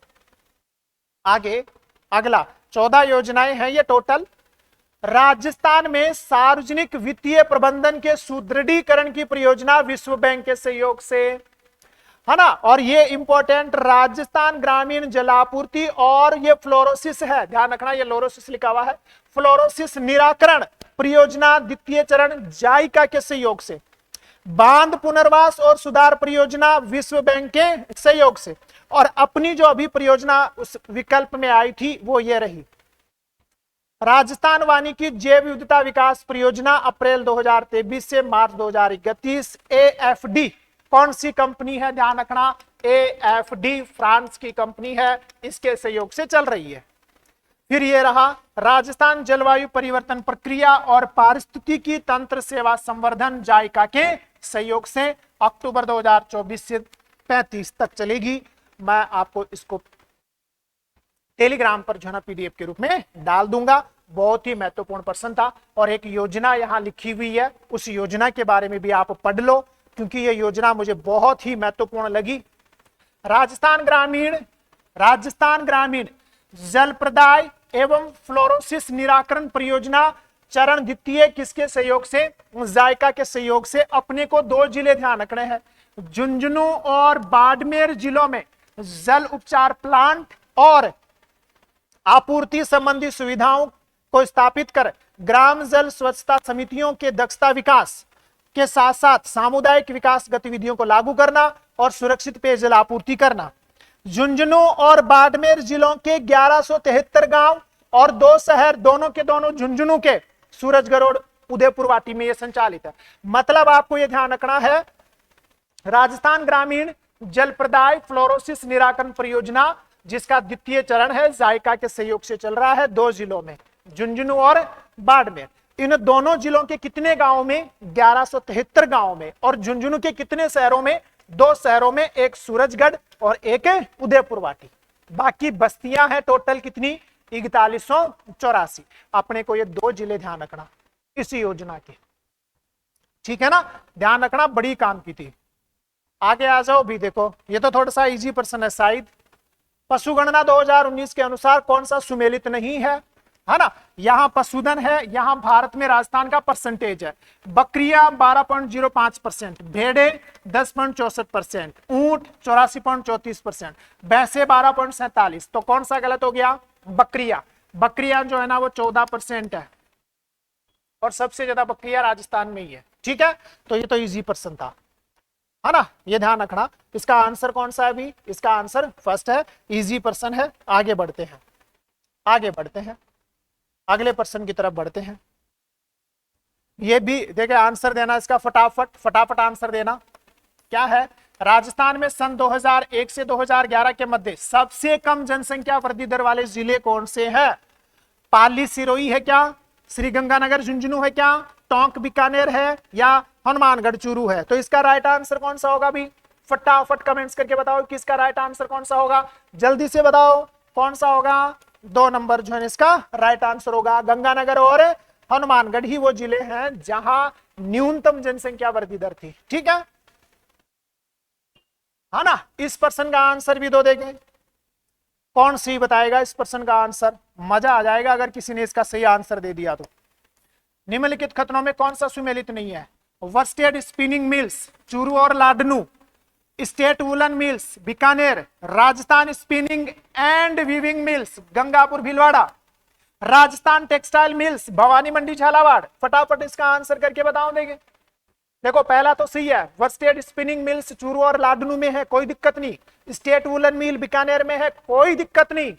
आगे अगला 14 योजनाएं हैं ये टोटल। राजस्थान में सार्वजनिक वित्तीय प्रबंधन के सुदृढ़ीकरण की परियोजना विश्व बैंक के सहयोग से, है ना। और ये इंपॉर्टेंट, राजस्थान ग्रामीण जलापूर्ति और ये फ्लोरोसिस है, ध्यान रखना, ये लोरोसिस लिखा हुआ है, फ्लोरोसिस निराकरण परियोजना द्वितीय चरण जायका के सहयोग से। बांध पुनर्वास और सुधार परियोजना विश्व बैंक के सहयोग से। और अपनी जो अभी परियोजना उस विकल्प में आई थी वो ये रही, राजस्थान वानिकी जैव विविधता विकास परियोजना अप्रैल 2023 से मार्च 2031, एएफडी, कौन सी कंपनी है, ध्यान रखना, एएफडी फ्रांस की कंपनी है, इसके सहयोग से चल रही है। फिर ये रहा राजस्थान जलवायु परिवर्तन प्रक्रिया और पारिस्थितिकी तंत्र सेवा संवर्धन जायका के सहयोग से, अक्टूबर 2024 से 35 तक चलेगी। मैं आपको इसको टेलीग्राम पर जो है ना पीडीएफ के रूप में डाल दूंगा। बहुत ही महत्वपूर्ण प्रश्न था और एक योजना यहां लिखी हुई है, उस योजना के बारे में भी आप पढ़ लो क्योंकि यह योजना मुझे बहुत ही महत्वपूर्ण लगी। राजस्थान ग्रामीण जल प्रदाय एवं फ्लोरोसिस निराकरण परियोजना चरण द्वितीय किसके सहयोग से, जायका के सहयोग से। अपने को 2 जिले ध्यान रखने हैं, झुंझुनू और बाड़मेर जिलों में जल उपचार प्लांट और आपूर्ति संबंधी सुविधाओं को स्थापित कर ग्राम जल स्वच्छता समितियों के दक्षता विकास के साथ साथ सामुदायिक विकास गतिविधियों को लागू करना और सुरक्षित पेयजल आपूर्ति करना। झुंझुनू और बाड़मेर जिलों के 1173 गांव और 2 शहर, दोनों के दोनों झुंझुनू के सूरजगढ़ और उदयपुर वाटी में यह संचालित है। मतलब आपको यह ध्यान रखना है, राजस्थान ग्रामीण जल प्रदाय फ्लोरोसिस निराकरण परियोजना, जिसका द्वितीय चरण है, जायका के सहयोग से चल रहा है 2 जिलों में, झुंझुनू और बाड़मेर। इन दोनों जिलों के कितने गांवों में? 1173 गांवों में। और झुंझुनू के कितने शहरों में? 2 शहरों में, एक सूरजगढ़ और एक उदयपुर वाटी। बाकी बस्तियां हैं टोटल कितनी? 4184। अपने को ये 2 जिले ध्यान रखना इसी योजना के, ठीक है ना, ध्यान रखना, बड़ी काम की थी। आगे आ जाओ भी, देखो ये तो थोड़ा सा इजी प्रश्न है शायद। पशुगणना 2019 के अनुसार कौन सा सुमेलित नहीं है ना? यहां पशुधन है, यहां भारत में राजस्थान का परसेंटेज है। बकरियां 12.05%, भेड़े 10.64%, ऊंट 84.34%, भैंसे 12.47%। तो कौन सा गलत हो गया? बकरियां जो है ना वो 14% है, और सबसे ज्यादा बकरियां राजस्थान में ही है, ठीक है। तो ये तो इजी प्रश्न था, है ना, ये ध्यान रखना। इसका आंसर कौन सा है अभी? इसका आंसर फर्स्ट है, इजी प्रश्न है। आगे बढ़ते हैं, अगले प्रश्न की तरफ बढ़ते हैं। ये भी देखिए, आंसर देना इसका फटाफट आंसर देना। क्या है? राजस्थान में सन 2001 से 2011 के मध्य सबसे कम जनसंख्या वृद्धि दर वाले जिले कौन से हैं? पाली सिरोही है क्या? श्रीगंगानगर झुंझुनू है क्या? टोंक बीकानेर है या हनुमानगढ़ चूरू है? तो इसका राइट आंसर कौन सा होगा भी? फटाफट कमेंट्स करके बताओ कि इसका राइट आंसर कौन सा होगा, जल्दी से बताओ कौन सा होगा। 2 नंबर जो है इसका राइट आंसर होगा। गंगानगर और हनुमानगढ़ ही वो जिले हैं जहां न्यूनतम जनसंख्या वृद्धि दर थी, ठीक है ना। इस प्रश्न का आंसर भी 2 देंगे। कौन सी बताएगा इस प्रश्न का आंसर? मजा आ जाएगा अगर किसी ने इसका सही आंसर दे दिया तो। निम्नलिखित कथनों में कौन सा सुमेलित नहीं है? वर्स्टेड स्पिनिंग मिल्स चूरू और Ladnu, state woollen mills Bikaner, Rajasthan spinning and weaving mills Gangapur Bhilwara, Rajasthan textile mills Bhawani Mandi Jhalawar. फटाफट इसका आंसर करके बताओ देंगे। देखो पहला तो सही है, वर्स्टेड स्पिनिंग मिल्स चूरू और लाडनू में है, कोई दिक्कत नहीं। स्टेट वुलन मिल बीकानेर में है, कोई दिक्कत नहीं।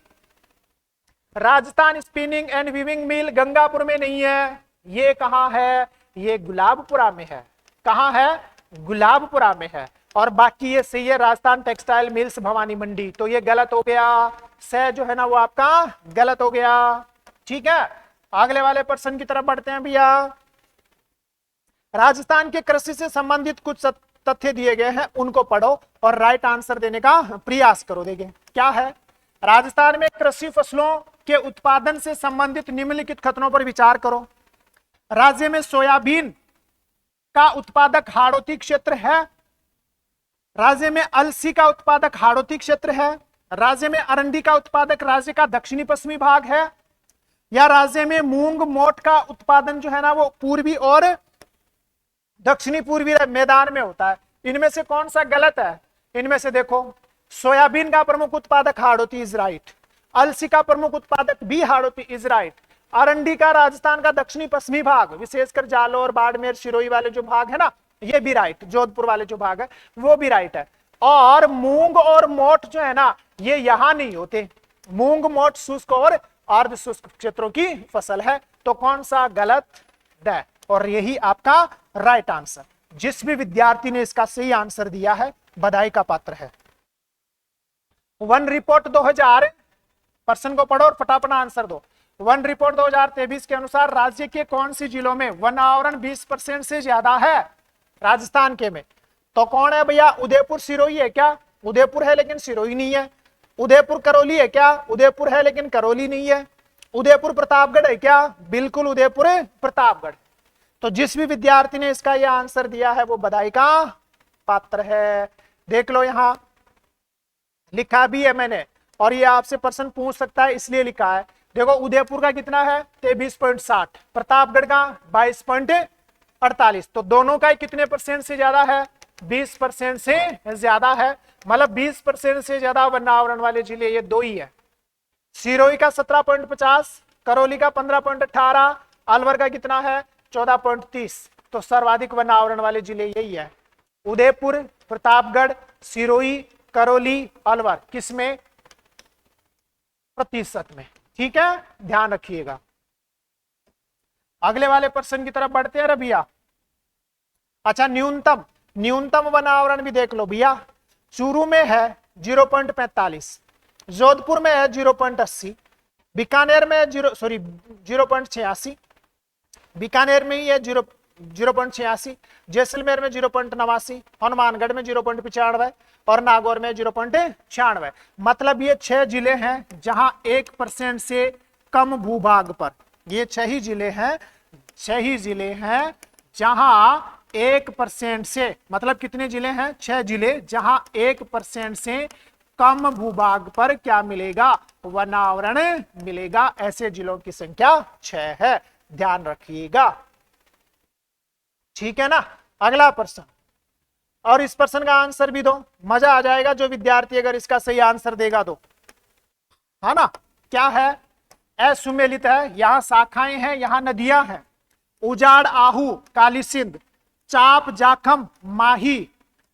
राजस्थान स्पिनिंग एंड वीविंग मिल गंगापुर में नहीं है। ये कहां है? ये गुलाबपुरा में है। कहां है? गुलाबपुरा में है। और बाकी ये सही है, राजस्थान टेक्सटाइल मिल्स भवानी मंडी। तो ये गलत हो गया, से जो है ना वो आपका गलत हो गया, ठीक है। अगले वाले प्रश्न की तरफ बढ़ते हैं भैया। राजस्थान के कृषि से संबंधित कुछ तथ्य दिए गए हैं, उनको पढ़ो और राइट आंसर देने का प्रयास करो। देखिए क्या है, राजस्थान में कृषि फसलों के उत्पादन से संबंधित निम्नलिखित कथनों पर विचार करो। राज्य में सोयाबीन का उत्पादक हाड़ौती क्षेत्र है, राज्य में अलसी का उत्पादक हाड़ौती क्षेत्र है, राज्य में अरंडी का उत्पादक राज्य का दक्षिणी पश्चिमी भाग है, या राज्य में मूंग मोट का उत्पादन जो है ना वो पूर्वी और दक्षिणी पूर्वी मैदान में होता है। इनमें से कौन सा गलत है? इनमें से देखो, सोयाबीन का प्रमुख उत्पादक हाड़ौती इज राइट, अलसी का प्रमुख उत्पादक भी हाड़ौती इज राइट, अरंडी का राजस्थान का दक्षिणी पश्चिमी भाग विशेषकर जालोर बाड़मेर सिरोही वाले जो भाग है ना ये भी राइट, जोधपुर वाले जो भाग है वो भी राइट है। और मूंग और मोट जो है ना ये यहां नहीं होते, मूंग मोट शुष्क और अर्ध शुष्क क्षेत्रों की फसल है। तो कौन सा गलत है? और यही आपका राइट आंसर। जिस भी विद्यार्थी ने इसका सही आंसर दिया है बधाई का पात्र है। वन रिपोर्ट 2000 प्रश्न को पढ़ो और फटाफट आंसर दो। वन रिपोर्ट 2023 के अनुसार राज्य के कौन सी जिलों में वन आवरण 20% से ज्यादा है? राजस्थान के में तो कौन है भैया? उदयपुर सिरोही है क्या? उदयपुर है लेकिन सिरोही नहीं है। उदयपुर करौली है क्या? उदयपुर है लेकिन करौली नहीं है। उदयपुर प्रतापगढ़ है क्या? बिल्कुल उदयपुर प्रतापगढ़। तो जिस भी विद्यार्थी ने इसका यह आंसर दिया है वो बधाई का पात्र है। देख लो यहां लिखा भी है मैंने, और ये आपसे प्रश्न पूछ सकता है इसलिए लिखा है। देखो उदयपुर का कितना है? 23.60, प्रतापगढ़ का 22.48। तो दोनों का कितने परसेंट से ज्यादा है? 20% से ज्यादा है। मतलब 20% से ज्यादा वन आवरण वाले जिले ये 2 ही है। सिरोही का 17.50, करौली का 15.18, अलवर का कितना है? 14.30। तो सर्वाधिक वन आवरण वाले जिले यही है, उदयपुर, प्रतापगढ़, सिरोही, करौली, अलवर। किसमें? प्रतिशत में, ठीक है, ध्यान रखिएगा। अगले वाले प्रश्न की तरफ बढ़ते हैं भैया। अच्छा न्यूनतम वन आवरण भी देख लो भैया। चूरू में है 0.45, जोधपुर में है 0.80, बीकानेर में 0.86, बीकानेर में ही है 0.86, जैसलमेर में 0.89, हनुमानगढ़ में 0.95 और नागौर में 0.96। मतलब ये 6 जिले हैं जहां 1% से कम भूभाग पर, ये 6 ही जिले हैं, 6 ही जिले हैं जहां 1% से, मतलब कितने जिले हैं, 6 जिले जहां 1% से कम भूभाग पर क्या मिलेगा, वनावरण मिलेगा। ऐसे जिलों की संख्या 6 है, ध्यान रखिएगा। ठीक है ना। अगला प्रश्न, और इस प्रश्न का आंसर भी दो, मजा आ जाएगा जो विद्यार्थी अगर इसका सही आंसर देगा तो, है ना। क्या है, असुमेलित है, यहां शाखाएं हैं, यहां नदियां हैं। उजाड़ आहू काली सिंध, चाप जाखम माही,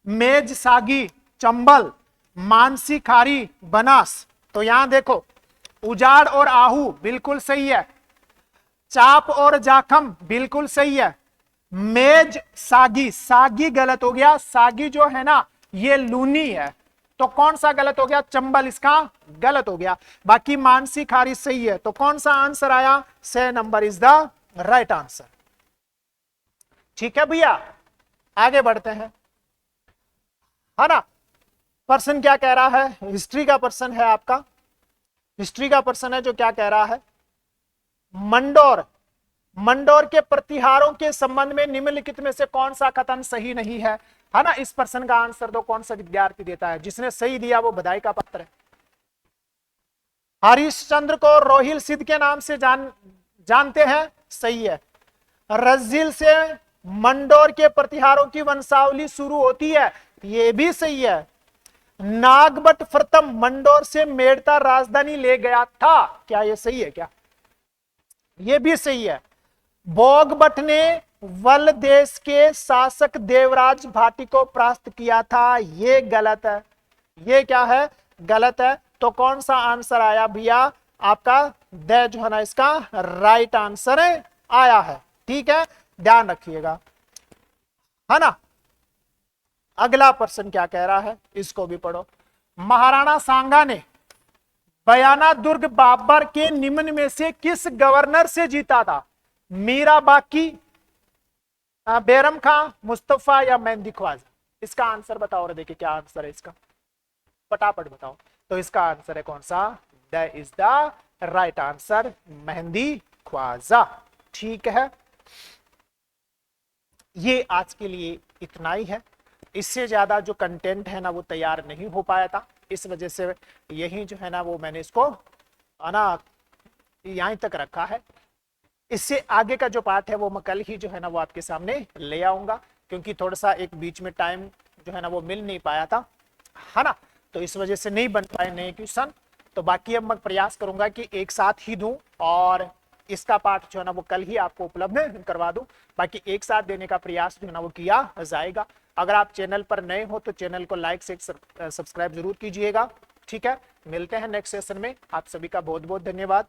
मेज सागी चंबल, मानसी खारी बनास। तो यहां देखो, उजाड़ और आहू बिल्कुल सही है, चाप और जाखम बिल्कुल सही है, मेज सागी, सागी गलत हो गया, सागी जो है ना ये लूनी है, तो कौन सा गलत हो गया, चंबल इसका गलत हो गया। बाकी मानसी खारी सही है, तो कौन सा आंसर आया, C number is the right answer. ठीक है भैया, आगे बढ़ते हैं, है ना। पर्सन क्या कह रहा है, हिस्ट्री का पर्सन है आपका, हिस्ट्री का पर्सन है जो क्या कह रहा है, मंडोर, मंडोर के प्रतिहारों के संबंध में निम्नलिखित में से कौन सा कथन सही नहीं है ना। इस प्रश्न का आंसर दो, कौन सा विद्यार्थी देता है, जिसने सही दिया वो बधाई का पात्र है। हरिश्चंद्र को रोहिल सिद्ध के नाम से जानते हैं, सही है। रज्जिल से मंडोर के प्रतिहारों की वंशावली शुरू होती है, ये भी सही है। नागभट्ट प्रथम मंडोर से मेड़ता राजधानी ले गया था, क्या ये सही है क्या, ये भी सही है। भोगभट्ट ने वल देश के शासक देवराज भाटी को परास्त किया था, ये गलत है, ये क्या है, गलत है। तो कौन सा आंसर आया भैया आपका, द जो है ना इसका राइट आंसर आया है। ठीक है, ध्यान रखिएगा, है ना। अगला प्रश्न क्या कह रहा है, इसको भी पढ़ो। महाराणा सांगा ने बयाना दुर्ग बाबर के निम्न में से किस गवर्नर से जीता था, मीरा बाकी, बैरम खां, मुस्तफा या मेहंदी ख्वाजा। इसका आंसर बताओ, और देखिए क्या आंसर है इसका, फटाफट बताओ। तो इसका आंसर है कौन सा, that is the right answer, Mehndi Khwaja. ठीक है, ये आज के लिए इतना ही है, इससे ज्यादा जो कंटेंट है ना वो तैयार नहीं हो पाया था, इस वजह से यही जो है ना वो मैंने इसको ना यहीं तक रखा है। इससे आगे का जो पार्ट है वो मैं कल ही जो है ना वो आपके सामने ले आऊंगा, क्योंकि थोड़ा सा एक बीच में टाइम जो है ना वो मिल नहीं पाया था, है ना, तो इस वजह से नहीं बन पाए नए क्वेश्चन। तो बाकी अब मैं प्रयास करूंगा कि एक साथ ही दूं और इसका पार्ट जो है ना वो कल ही आपको उपलब्ध करवा दूं। बाकी एक साथ देने का प्रयास जो है ना वो किया जाएगा। अगर आप चैनल पर नए हो तो चैनल को लाइक से सब्सक्राइब जरूर कीजिएगा। ठीक है, मिलते हैं नेक्स्ट सेशन में, आप सभी का बहुत बहुत धन्यवाद।